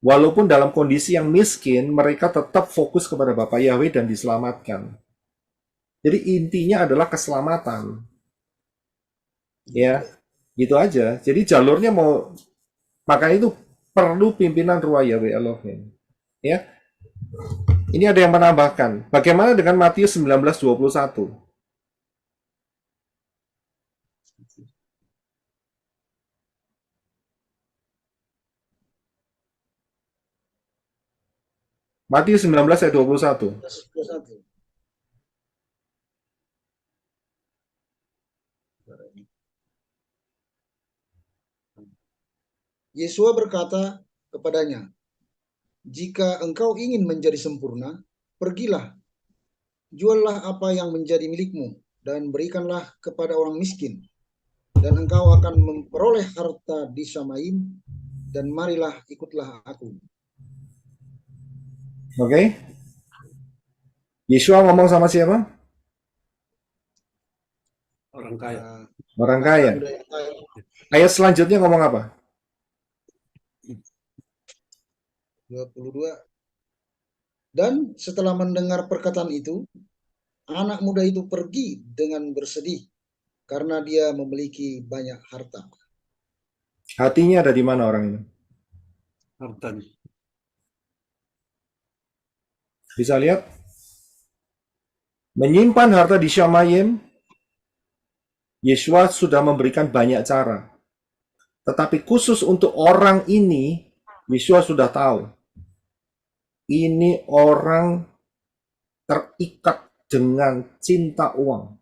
Walaupun dalam kondisi yang miskin, mereka tetap fokus kepada Bapa Yahweh dan diselamatkan. Jadi intinya adalah keselamatan. Ya, gitu aja. Jadi jalurnya makanya itu perlu pimpinan Ruah Yahweh Elohim. Ya. Ini ada yang menambahkan. Bagaimana dengan Matius 19:21? Matius 19 ayat 21. Yesua berkata kepadanya, "Jika engkau ingin menjadi sempurna, pergilah, juallah apa yang menjadi milikmu, dan berikanlah kepada orang miskin, dan engkau akan memperoleh harta di Syamaim, dan marilah ikutlah aku." Oke? Yesua ngomong sama siapa? Orang kaya. Orang kaya. Muda yang kaya. Ayat selanjutnya ngomong apa? 22. Dan setelah mendengar perkataan itu, anak muda itu pergi dengan bersedih karena dia memiliki banyak harta. Hatinya ada di mana orang ini? Hartanya. Bisa lihat? Menyimpan harta di Syamayim, Yesua sudah memberikan banyak cara. Tetapi khusus untuk orang ini, Yesua sudah tahu. Ini orang terikat dengan cinta uang.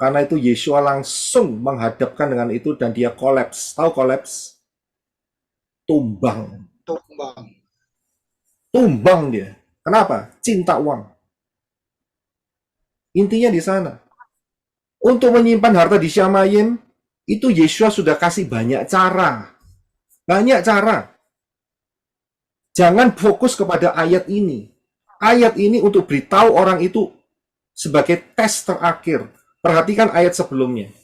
Karena itu Yesua langsung menghadapkan dengan itu dan dia kolaps. Tahu kolaps? Tumbang. Tumbang dia. Kenapa? Cinta uang. Intinya di sana. Untuk menyimpan harta di Syamayim, itu Yesua sudah kasih banyak cara. Banyak cara. Jangan fokus kepada ayat ini. Ayat ini untuk beritahu orang itu sebagai tes terakhir. Perhatikan ayat sebelumnya.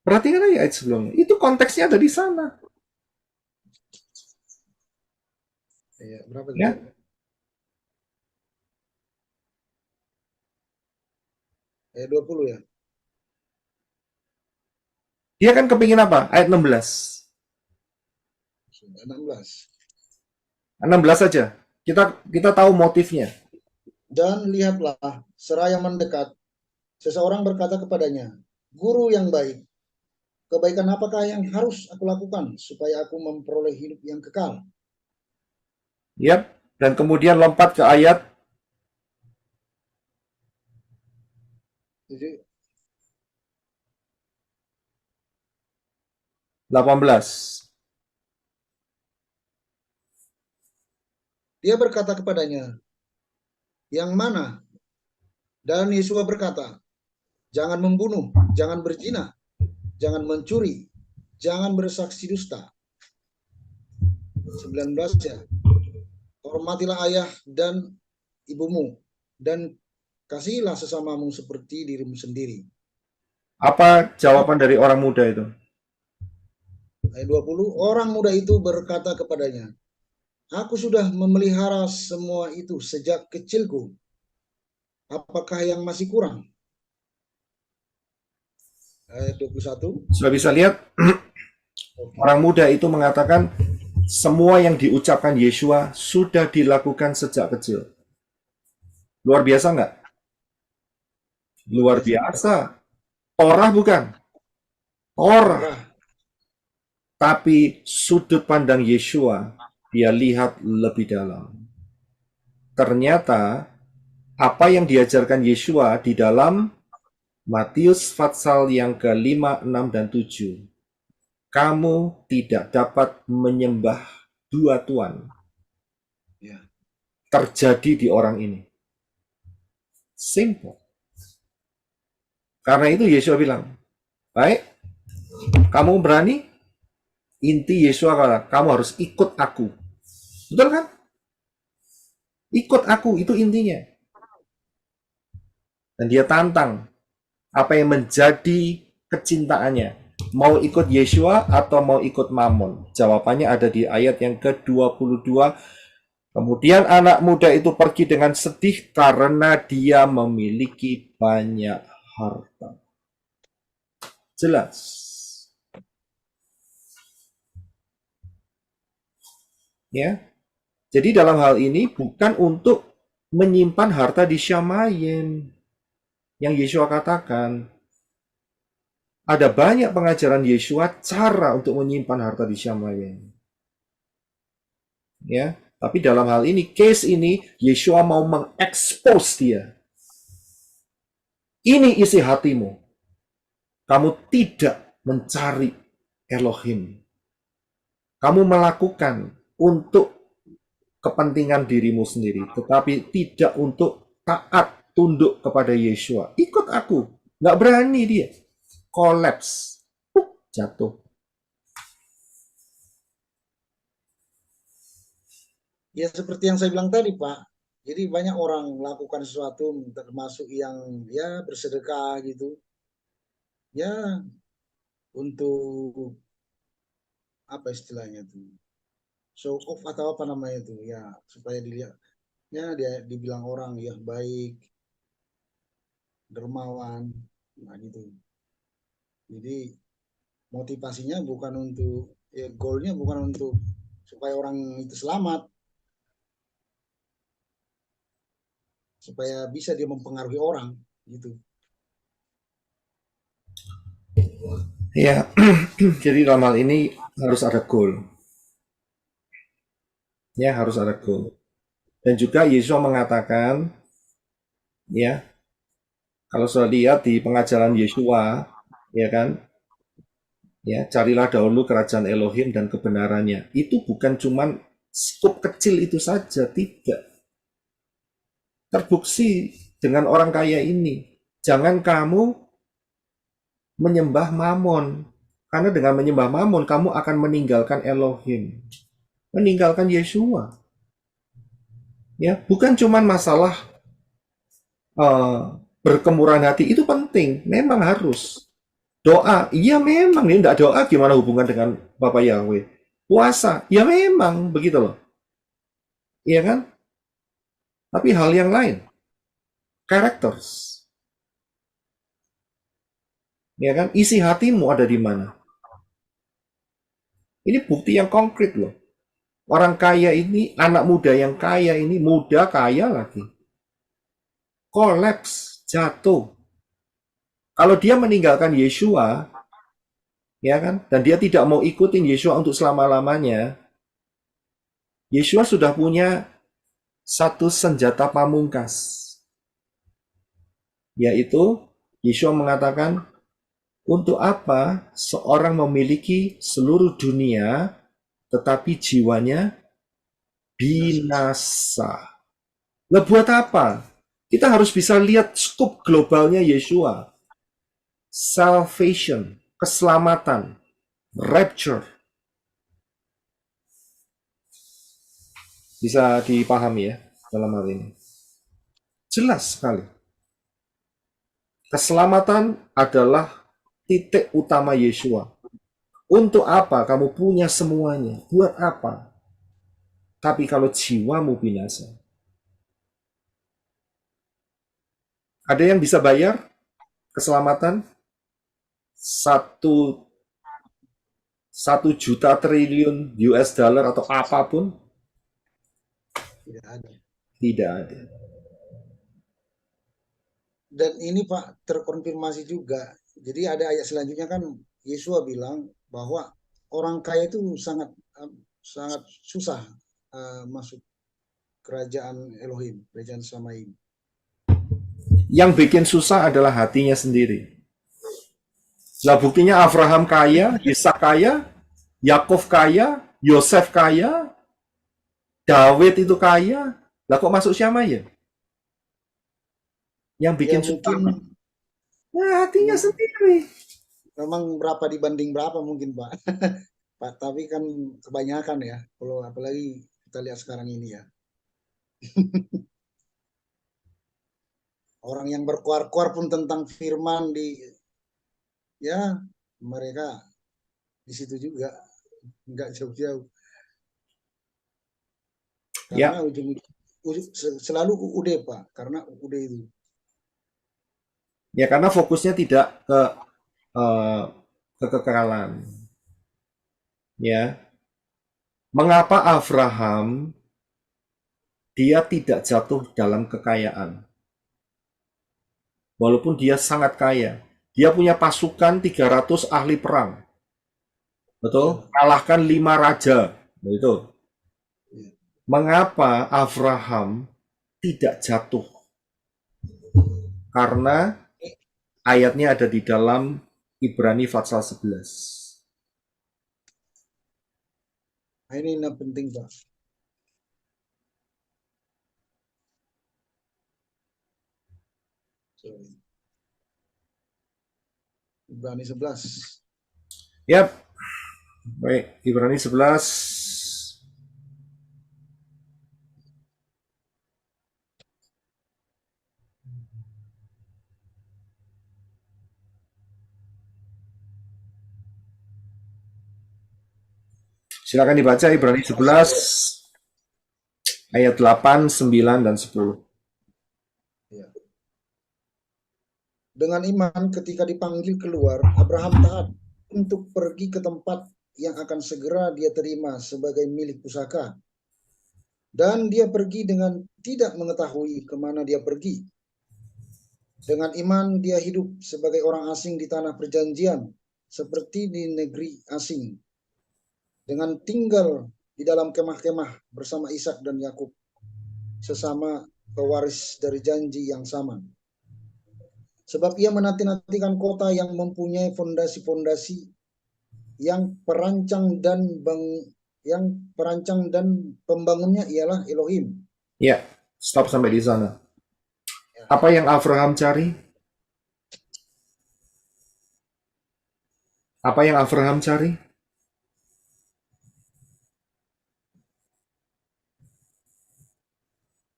Perhatikan ayat sebelumnya. Itu konteksnya ada di sana. Berapa Ya. Ayat 20 ya. Dia kan kepingin apa? Ayat 16. 16. 16 saja. Kita tahu motifnya. Dan lihatlah, seraya mendekat, seseorang berkata kepadanya, "Guru yang baik, kebaikan apakah yang harus aku lakukan supaya aku memperoleh hidup yang kekal?" Yap. Dan kemudian lompat ke ayat Jadi, 18. dia berkata kepadanya, "Yang mana?" Dan Yesus berkata, "Jangan membunuh, jangan berzina, jangan mencuri, jangan bersaksi dusta." 19 ya. "Hormatilah ayah dan ibumu, dan kasihilah sesamamu seperti dirimu sendiri." Apa jawaban dari orang muda itu? Ayat 20, orang muda itu berkata kepadanya, "Aku sudah memelihara semua itu sejak kecilku. Apakah yang masih kurang?" Ayat 21. Sudah bisa lihat, orang muda itu mengatakan semua yang diucapkan Yesua sudah dilakukan sejak kecil. Luar biasa nggak? Luar biasa. Torah bukan? Torah. Tapi sudut pandang Yesua, dia lihat lebih dalam. Ternyata apa yang diajarkan Yesua di dalam Matius pasal yang ke-5, 6, dan 7. Kamu tidak dapat menyembah dua tuan. Ya. Terjadi di orang ini. Simple. Karena itu Yesua bilang, baik, kamu berani? Inti Yesua kata, kamu harus ikut aku. Betul kan? Ikut aku, itu intinya. Dan dia tantang apa yang menjadi kecintaannya. Mau ikut Yesua atau mau ikut Mamon? Jawabannya ada di ayat yang ke-22. Kemudian anak muda itu pergi dengan sedih karena dia memiliki banyak harta. Jelas. Ya. Jadi dalam hal ini bukan untuk menyimpan harta di Syamayim. Yang Yesua katakan, ada banyak pengajaran Yesua cara untuk menyimpan harta di Syamayim. Ya, tapi dalam hal ini, case ini, Yesua mau mengekspos dia. Ini isi hatimu. Kamu tidak mencari Elohim. Kamu melakukan untuk kepentingan dirimu sendiri, tetapi tidak untuk taat tunduk kepada Yesua. Ikut aku. Nggak berani dia. Kolaps. Jatuh. Ya seperti yang saya bilang tadi, Pak. Jadi banyak orang melakukan sesuatu, termasuk yang ya bersedekah gitu. Ya untuk apa istilahnya tuh? Show off atau apa namanya tuh? Ya supaya dilihat. Ya dia dibilang orang ya baik, dermawan, nah gitu. Jadi motivasinya bukan untuk, ya goalnya bukan untuk supaya orang itu selamat, supaya bisa dia mempengaruhi orang, gitu. Ya, jadi dalam hal ini harus ada goal. Ya, harus ada goal. Dan juga Yesus mengatakan, ya, kalau sudah lihat di pengajaran Yesua, ya kan, ya, carilah dahulu kerajaan Elohim dan kebenarannya. Itu bukan cuman skup kecil itu saja, tidak. Terbukti dengan orang kaya ini. Jangan kamu menyembah Mamon. Karena dengan menyembah Mamon, kamu akan meninggalkan Elohim. Meninggalkan Yesua. Ya, bukan cuman masalah berkemurahan hati, itu penting. Memang harus. Doa, iya memang. Ini tidak doa, gimana hubungan dengan Bapak Yahweh? Puasa, ya memang. Begitu loh. Iya kan? Tapi hal yang lain, characters, ya kan? Isi hatimu ada di mana? Ini bukti yang konkret loh. Orang kaya ini, anak muda yang kaya ini, muda kaya lagi, kolaps, jatuh. Kalau dia meninggalkan Yesua, ya kan? Dan dia tidak mau ikutin Yesua untuk selama-lamanya, Yesua sudah punya satu senjata pamungkas, yaitu Yesua mengatakan, untuk apa seorang memiliki seluruh dunia tetapi jiwanya binasa? Lah buat apa? Kita harus bisa lihat skup globalnya Yesua. Salvation, keselamatan, rapture. Bisa dipahami ya dalam hal ini. Jelas sekali. Keselamatan adalah titik utama Yesua. Untuk apa kamu punya semuanya? Buat apa? Tapi kalau jiwamu binasa. Ada yang bisa bayar keselamatan? 1 juta triliun US dollar atau apapun? Tidak ada. Tidak ada. Dan ini Pak terkonfirmasi juga. Jadi ada ayat selanjutnya kan Yesua bilang bahwa orang kaya itu sangat susah masuk kerajaan Elohim, kerajaan Samaim. Yang bikin susah adalah hatinya sendiri. Lah buktinya Abraham kaya, Ishak kaya, Yakov kaya, Yosef kaya, Daud itu kaya. Lah kok masuk Syamayim? Yang Ya bikin mungkin susah, hatinya sendiri. memang berapa dibanding berapa mungkin Pak. Pak, tapi kan kebanyakan ya, kalau apalagi kita lihat sekarang ini ya. Orang yang berkuar-kuar pun tentang firman ya mereka di situ juga nggak jauh-jauh. Ya, Karena selalu UUD Pak, karena UUD itu. ya karena fokusnya tidak ke eh, kekekalan. Ya, mengapa Abraham dia tidak jatuh dalam kekayaan? Walaupun dia sangat kaya, dia punya pasukan 300 ahli perang, betul? Kalahkan 5 raja, itu. Mengapa Abraham tidak jatuh? Karena ayatnya ada di dalam Ibrani pasal 11. Nah, ini yang penting Pak. Sorry. Ibrani 11. Yap. Baik, Ibrani 11. Silakan dibaca Ibrani 11 ayat 8, 9 dan 10. Ya. Dengan iman ketika dipanggil keluar, Abraham taat untuk pergi ke tempat yang akan segera dia terima sebagai milik pusaka. Dan dia pergi dengan tidak mengetahui kemana dia pergi. Dengan iman dia hidup sebagai orang asing di tanah perjanjian, seperti di negeri asing. Dengan tinggal di dalam kemah-kemah bersama Ishak dan Yakub, sesama pewaris dari janji yang sama. Sebab ia menanti-nantikan kota yang mempunyai fondasi-fondasi yang perancang dan pembangunnya ialah Elohim. Ya, stop sampai di sana. Apa yang Abraham cari? Apa yang Abraham cari?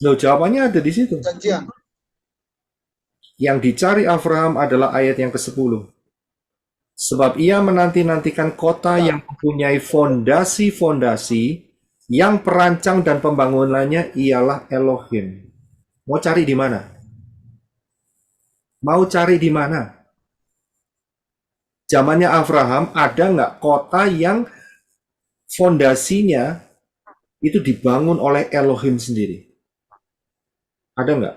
Loh, jawabannya ada di situ. Janjian. Yang dicari Abraham adalah ayat yang ke-10. Sebab ia menanti-nantikan kota yang mempunyai fondasi-fondasi, yang perancang dan pembangunannya ialah Elohim. Mau cari di mana? Mau cari di mana? Zamannya Abraham ada nggak kota yang fondasinya itu dibangun oleh Elohim sendiri? Ada nggak?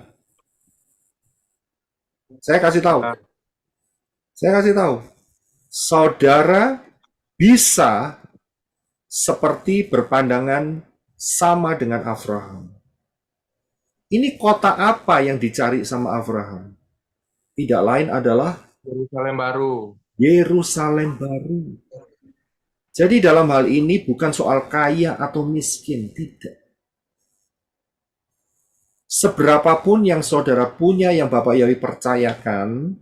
Saya kasih tahu. Saya kasih tahu. Saudara bisa seperti berpandangan sama dengan Abraham. Ini kota apa yang dicari sama Abraham? Tidak lain adalah Yerusalem baru. Yerusalem baru. Jadi dalam hal ini bukan soal kaya atau miskin, tidak. Seberapapun yang saudara punya yang Bapak Yahweh percayakan,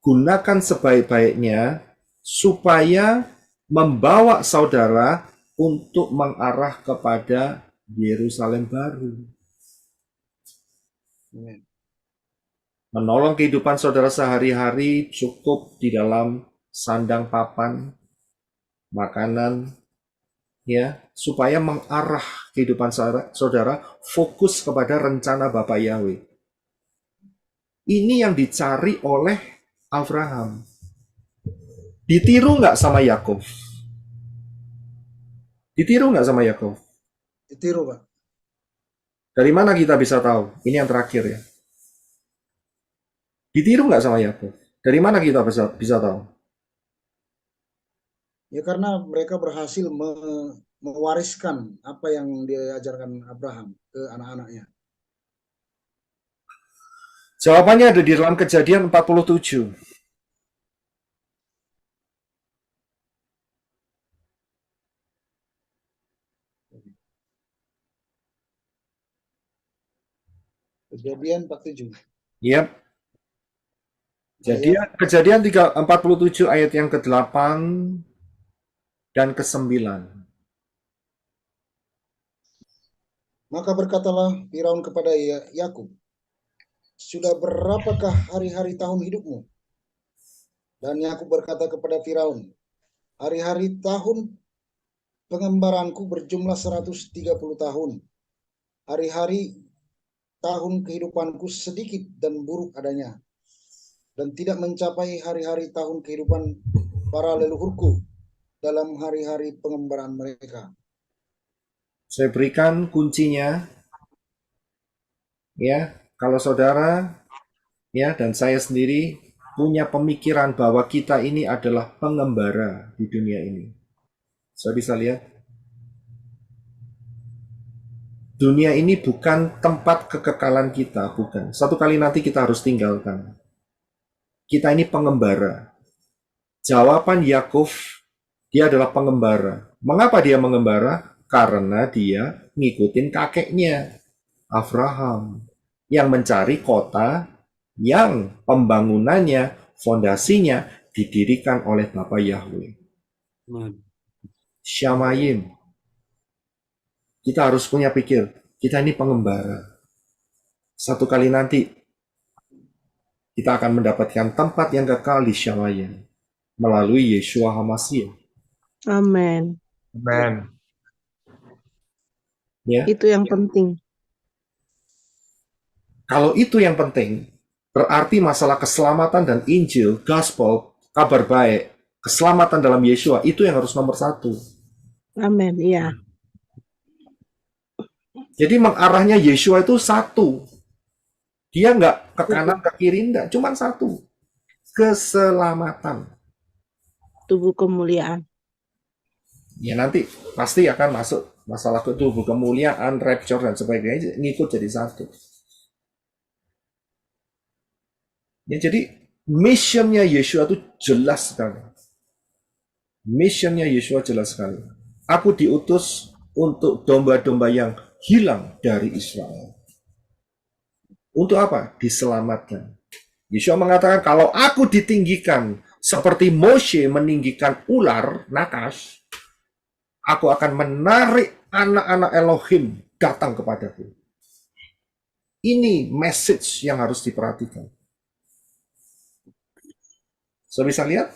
gunakan sebaik-baiknya supaya membawa saudara untuk mengarah kepada Yerusalem baru. Menolong kehidupan saudara sehari-hari cukup di dalam sandang papan, makanan, ya, supaya mengarah kehidupan saudara fokus kepada rencana Bapa Yahweh. Ini yang dicari oleh Abraham. Ditiru nggak sama Yakov? Ditiru nggak sama Yakov? Ditiru Pak. Dari mana kita bisa tahu? Ini yang terakhir ya. Ditiru nggak sama Yakov? Dari mana kita bisa tahu? Ya karena mereka berhasil mewariskan apa yang diajarkan Abraham ke anak-anaknya. Jawabannya ada di dalam Kejadian 47. Kejadian 47. Yap. Jadi Ayat Kejadian 47 ayat yang ke-8 dan ke-9. Maka berkatalah Firaun kepada Yakub, sudah berapakah hari-hari tahun hidupmu? Dan Yakub berkata kepada Firaun, hari-hari tahun pengembaranku berjumlah 130 tahun. Hari-hari tahun kehidupanku sedikit dan buruk adanya, dan tidak mencapai hari-hari tahun kehidupan para leluhurku dalam hari-hari pengembaraan mereka. Saya berikan kuncinya, ya. Kalau saudara, ya, dan saya sendiri punya pemikiran bahwa kita ini adalah pengembara di dunia ini. Saya bisa lihat, dunia ini bukan tempat kekekalan kita, bukan. Satu kali nanti kita harus tinggalkan. Kita ini pengembara. Jawaban Yakub, dia adalah pengembara. Mengapa dia mengembara? Karena dia ngikutin kakeknya, Abraham, yang mencari kota yang pembangunannya, fondasinya didirikan oleh Bapa Yahweh. Syamayim. Kita harus punya pikir, kita ini pengembara. Satu kali nanti kita akan mendapatkan tempat yang kekal di Syamayim melalui Yeshua HaMashiach. Amin. Amen. Ya, Itu yang penting. kalau itu yang penting, berarti masalah keselamatan dan Injil, Gospel, kabar baik, keselamatan dalam Yeshua, itu yang harus nomor satu. Amin. Iya. Jadi mengarahnya Yeshua itu satu. Dia nggak ke kanan, ke kiri, nggak. Cuma satu. Keselamatan. Tubuh kemuliaan. Ya nanti pasti akan masuk masalah tubuh kemuliaan, rapture, dan sebagainya. Ngikut jadi satu. Ya, jadi missionnya Yeshua itu jelas sekali. Missionnya Yeshua jelas sekali. Aku diutus untuk domba-domba yang hilang dari Israel. Untuk apa? Diselamatkan. Yeshua mengatakan, kalau aku ditinggikan seperti Moshe meninggikan ular, nakas, aku akan menarik anak-anak Elohim datang kepadaku. Ini message yang harus diperhatikan. So, bisa lihat?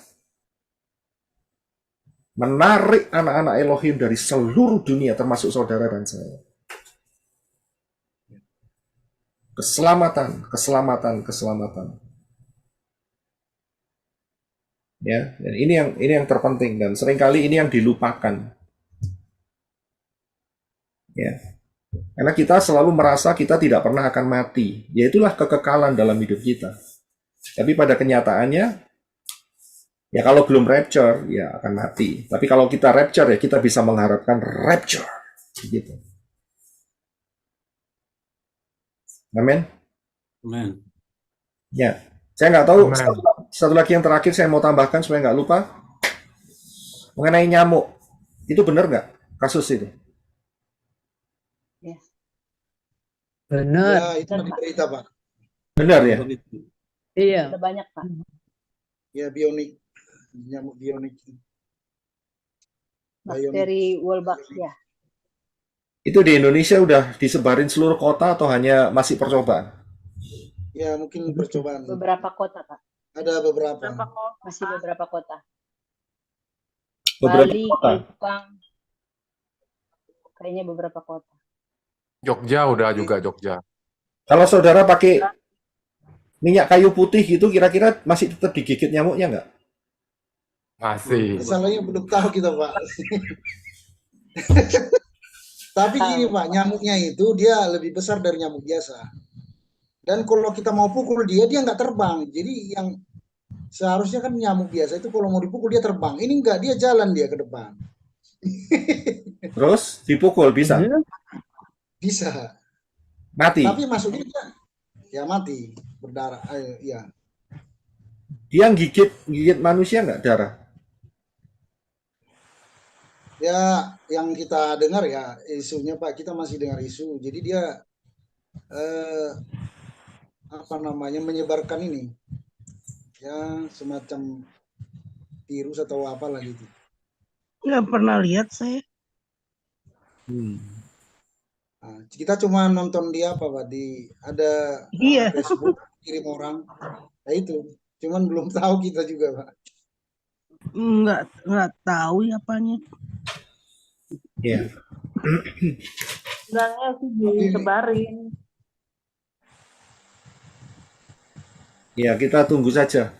Menarik anak-anak Elohim dari seluruh dunia, termasuk saudara dan saya. Keselamatan, keselamatan, keselamatan. Ya, dan ini yang terpenting, dan seringkali ini yang dilupakan. Ya. Karena kita selalu merasa kita tidak pernah akan mati. Yaitulah kekekalan dalam hidup kita. Tapi pada kenyataannya, ya kalau belum rapture, ya akan mati. Tapi kalau kita rapture, ya kita bisa mengharapkan rapture. Gitu. Amin. Amen. Ya, saya nggak tahu. Amen. Satu lagi yang terakhir saya mau tambahkan supaya nggak lupa. Mengenai nyamuk. Itu benar nggak kasus itu? Benar. ya itu tadi berita Pak. Benar ya? Iya. Ada banyak, Pak. Ya bionik, nyamuk bionik. Bakteri Wolbachia. Itu di Indonesia udah disebarin seluruh kota atau hanya masih percobaan? Ya mungkin percobaan. Beberapa kota, Pak. Ada beberapa. Masih beberapa kota. Beberapa Bali, kota. Kupang. Kayaknya beberapa kota. Jogja udah juga Jogja. Kalau saudara pakai minyak kayu putih gitu, kira-kira masih tetap digigit nyamuknya nggak? Masih. Masalahnya belum tahu kita Pak. Tapi gini Pak, nyamuknya itu dia lebih besar dari nyamuk biasa. Dan kalau kita mau pukul dia nggak terbang. Jadi yang seharusnya kan nyamuk biasa itu kalau mau dipukul dia terbang. Ini enggak, dia jalan dia ke depan. Terus dipukul bisa? Bisa. Mati. Tapi masuknya ya mati, berdarah. Ya. Dia gigit manusia nggak darah? Ya, yang kita dengar ya isunya Pak, kita masih dengar isu. Jadi dia apa namanya menyebarkan ini ya semacam virus atau apalah gitu. Nggak pernah lihat saya. Nah, kita cuma nonton dia apa Pak di ada Iya. Facebook kirim orang. Nah itu, cuman belum tahu kita juga Pak. Nggak tahu ya apanya. Ya. Bilangnya sih disebarin. Ya, kita tunggu saja.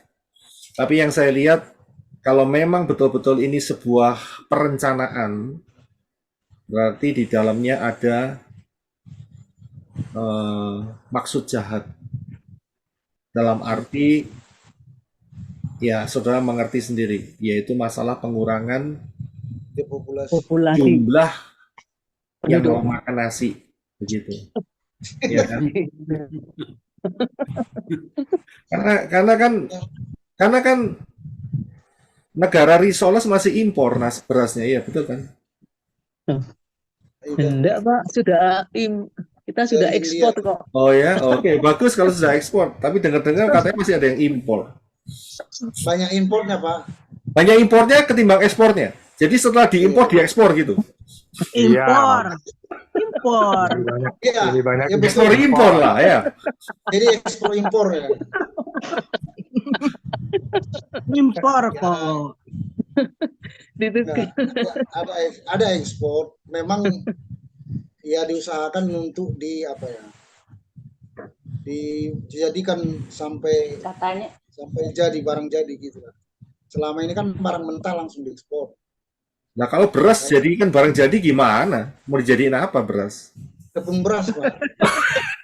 Tapi yang saya lihat, kalau memang betul-betul ini sebuah perencanaan, berarti di dalamnya ada maksud jahat. Dalam arti, ya saudara mengerti sendiri, yaitu masalah pengurangan Depopulasi. Populasi jumlah yang penduduk. mau makan nasi, begitu. Ya kan? Karena kan negara Risoles masih impor berasnya, ya betul kan? Enggak, Pak. Kita sudah Dari India. ekspor kok. Oh ya, oke, bagus kalau sudah ekspor. Tapi dengar-dengar katanya masih ada yang impor. Banyak impornya Pak. Banyak impornya ketimbang ekspornya. Jadi setelah diimpor diekspor gitu. Impor. Impor. Iya, Lebih banyak ya betul. Ekspor impor lah ya. Jadi ekspor impor ya. Impor Ya. kok. Nah, ada ekspor. Memang ya diusahakan untuk dijadikan sampai Katanya jadi barang jadi gitu lah. Selama ini kan barang mentah langsung diekspor. Nah kalau beras jadi kan barang jadi gimana? Mau dijadiin apa beras? Tepung beras Pak.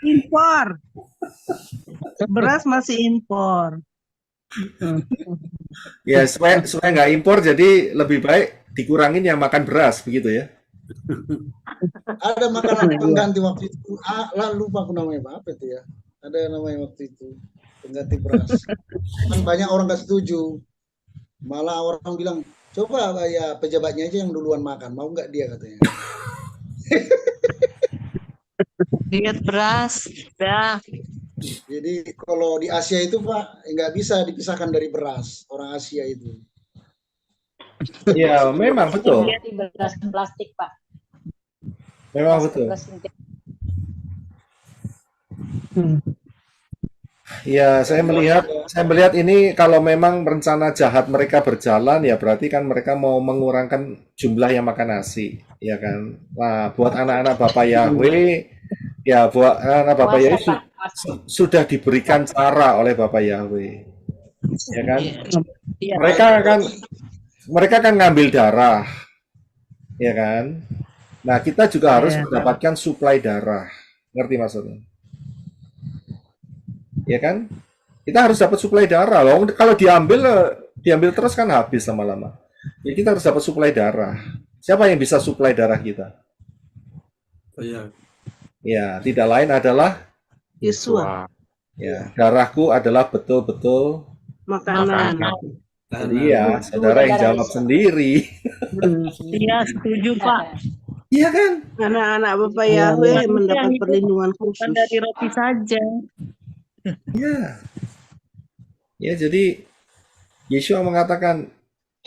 Impor. Beras masih impor. Ya supaya nggak impor jadi lebih baik dikurangin yang makan beras begitu ya. Ada makanan pengganti waktu itu. Lupa aku namanya Pak, apa itu ya? Ada namanya waktu itu pengganti beras. Kan banyak orang nggak setuju. Malah orang bilang, coba ya pejabatnya aja yang duluan makan. Mau nggak dia katanya. Diet beras, dah. Jadi kalau di Asia itu Pak, nggak bisa dipisahkan dari beras. Orang Asia itu. Iya memang betul. ganti beras plastik Pak. Memang Beras betul. beras sintetik. Ya, saya melihat ini kalau memang rencana jahat mereka berjalan ya berarti kan mereka mau mengurangkan jumlah yang makan nasi, ya kan? Nah, buat anak-anak Bapak Yahweh, ya buat anak Bapak Yahweh Puasa, Pak. Puasa. sudah diberikan cara oleh Bapak Yahweh, ya kan? Iya. Mereka kan ngambil darah, ya kan? Nah, kita juga harus mendapatkan suplai darah, ngerti maksudnya? Ya kan? Kita harus dapat suplai darah loh. Kalau diambil terus kan habis lama-lama. Ya kita harus dapat suplai darah. Siapa yang bisa suplai darah kita? Iya. Ya, tidak lain adalah Yesua. ya, darahku adalah betul-betul Makanan. iya, saudara yang jawab sendiri. Iya, setuju Pak. Iya kan? Anak-anak Bapak Yahweh mendapat itu perlindungan Bukan khusus. dari roti saja. Ya. Ya, jadi Yeshua mengatakan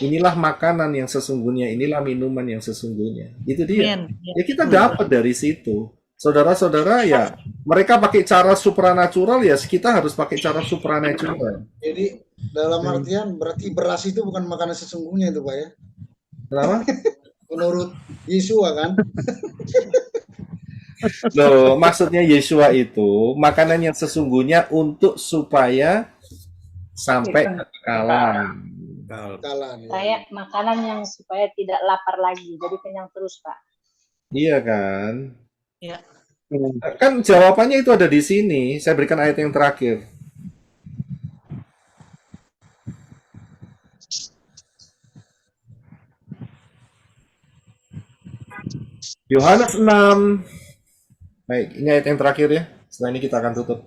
inilah makanan yang sesungguhnya, inilah minuman yang sesungguhnya. Itu dia. Amin. Ya kita dapat dari situ. Saudara-saudara ya, mereka pakai cara supranatural ya, kita harus pakai cara supranatural. Jadi dalam artian berarti beras itu bukan makanan sesungguhnya itu Pak ya. Kenapa? Menurut Yesua kan. Loh, maksudnya Yeshua itu makanan yang sesungguhnya untuk supaya sampai kekekalan. Kalan. Ya. Kayak makanan yang supaya tidak lapar lagi, jadi kenyang terus Pak. Iya kan? Iya. Kan jawabannya itu ada di sini. Saya berikan ayat yang terakhir. Yohanes 6. Baik, ini ayat yang terakhir ya. Setelah ini kita akan tutup.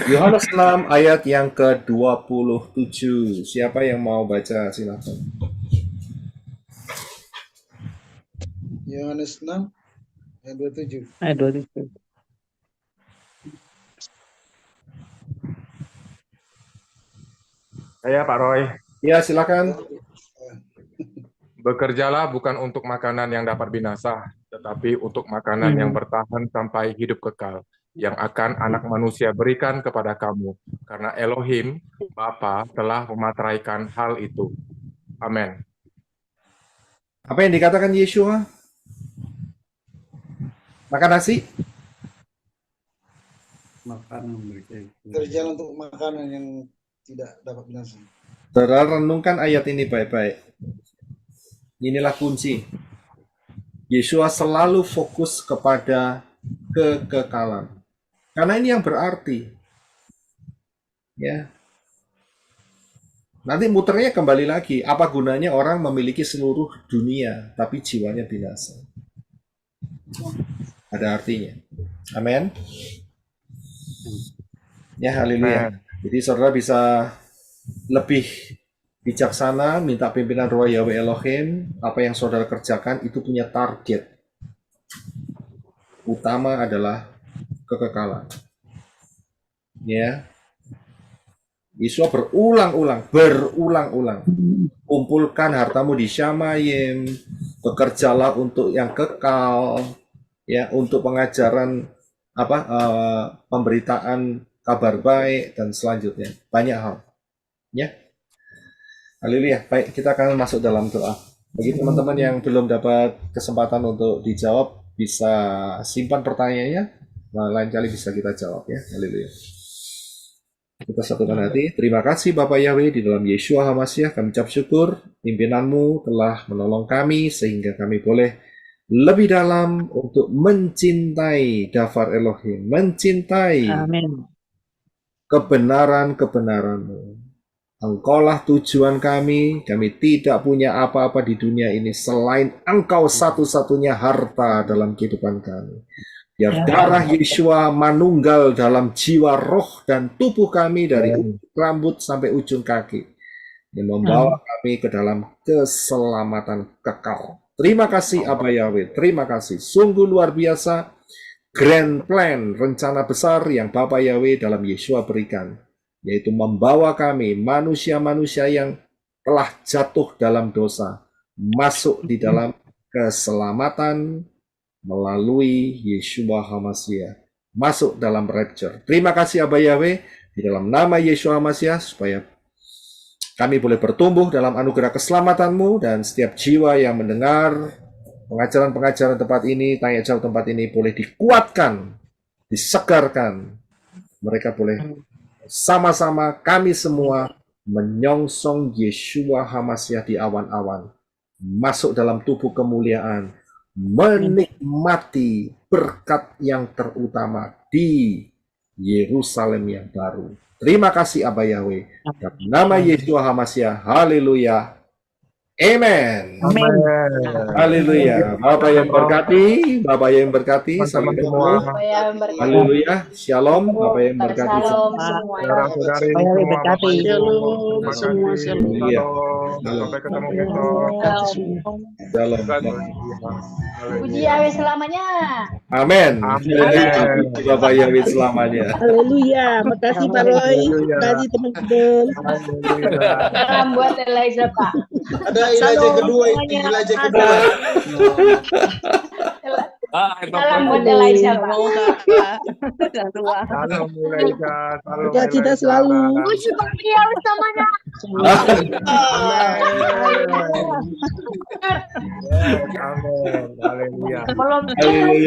Yohanes 6 ayat yang ke-27. Siapa yang mau baca silakan. Yohanes 6 ayat 27. Aduh, itu. Saya Pak Roy. Ya, silakan. Bekerjalah bukan untuk makanan yang dapat binasa, tetapi untuk makanan yang bertahan sampai hidup kekal, yang akan anak manusia berikan kepada kamu, karena Elohim, Bapa, telah memateraikan hal itu. Amin. Apa yang dikatakan Yeshua? Makan nasi? Makanan mereka itu. Kerjaan untuk makanan yang tidak dapat binasa. Saudara renungkan ayat ini baik-baik. Inilah kunci. Yeshua selalu fokus kepada kekekalan. Karena ini yang berarti. Ya. Nanti muternya kembali lagi. Apa gunanya orang memiliki seluruh dunia, tapi jiwanya binasa? Ada artinya. Amin. Ya, haleluya. Jadi saudara bisa lebih bijaksana, minta pimpinan Roh Yahweh Elohim, apa yang saudara kerjakan itu punya target. Utama adalah kekekalan. Ya. Yeshua berulang-ulang. Kumpulkan hartamu di Syamayim, bekerjalah untuk yang kekal, ya, untuk pengajaran pemberitaan kabar baik dan selanjutnya. Banyak hal. Ya. Haleluya. Baik, kita akan masuk dalam doa. Bagi teman-teman yang belum dapat kesempatan untuk dijawab, bisa simpan pertanyaannya. Nah, lain kali bisa kita jawab ya. Haleluya. Kita satukan hati. Terima kasih Bapak Yahweh, di dalam Yeshua HaMashiach kami ucap syukur. Pimpinanmu telah menolong kami sehingga kami boleh lebih dalam untuk mencintai Dafar Elohim, mencintai kebenaran-kebenaran-Mu. Engkaulah tujuan kami tidak punya apa-apa di dunia ini selain Engkau satu-satunya harta dalam kehidupan kami. Biar darah Yeshua manunggal dalam jiwa, roh, dan tubuh kami dari ujung rambut sampai ujung kaki, yang membawa kami ke dalam keselamatan kekal. Terima kasih Abba Yahweh, terima kasih. Sungguh luar biasa grand plan, rencana besar yang Bapak Yahweh dalam Yeshua berikan, yaitu membawa kami, manusia-manusia yang telah jatuh dalam dosa, masuk di dalam keselamatan melalui Yeshua HaMashiach, masuk dalam rapture. Terima kasih Abba Yahweh, di dalam nama Yeshua HaMashiach, supaya kami boleh bertumbuh dalam anugerah keselamatan-Mu, dan setiap jiwa yang mendengar pengajaran-pengajaran tempat ini, tanya jawab tempat ini, boleh dikuatkan, disegarkan. Mereka boleh sama-sama, kami semua menyongsong Yeshua HaMashiach di awan-awan, masuk dalam tubuh kemuliaan, menikmati berkat yang terutama di Yerusalem yang baru. Terima kasih Abba Yahweh. Dalam nama Yeshua HaMashiach. Haleluya. Amen. Haleluya. Bapak yang berkati, Bapak yang berkati, sampai ketemu. Haleluya. Shalom. Bapak yang berkati. Shalom semuanya. Saudara-saudari Bapak yang semua, berkati. Shalom terima semua, kasih. shalom. Iya. Sampai ketemu besok. Shalom. Puji Yahweh selamanya. Amin. Amin. Bapak Yahweh selamanya. Haleluya. Makasih Pak Roy. Makasih teman-teman. Salam buat Eliza Pak. Ada Elijah kedua, Elijah kedua. Salam buat Eliza Pak. Salam Elijah, salam Kita Elijah. selalu. Puji Yahweh selamanya. Amin. Haleluya. Belum Haleluya.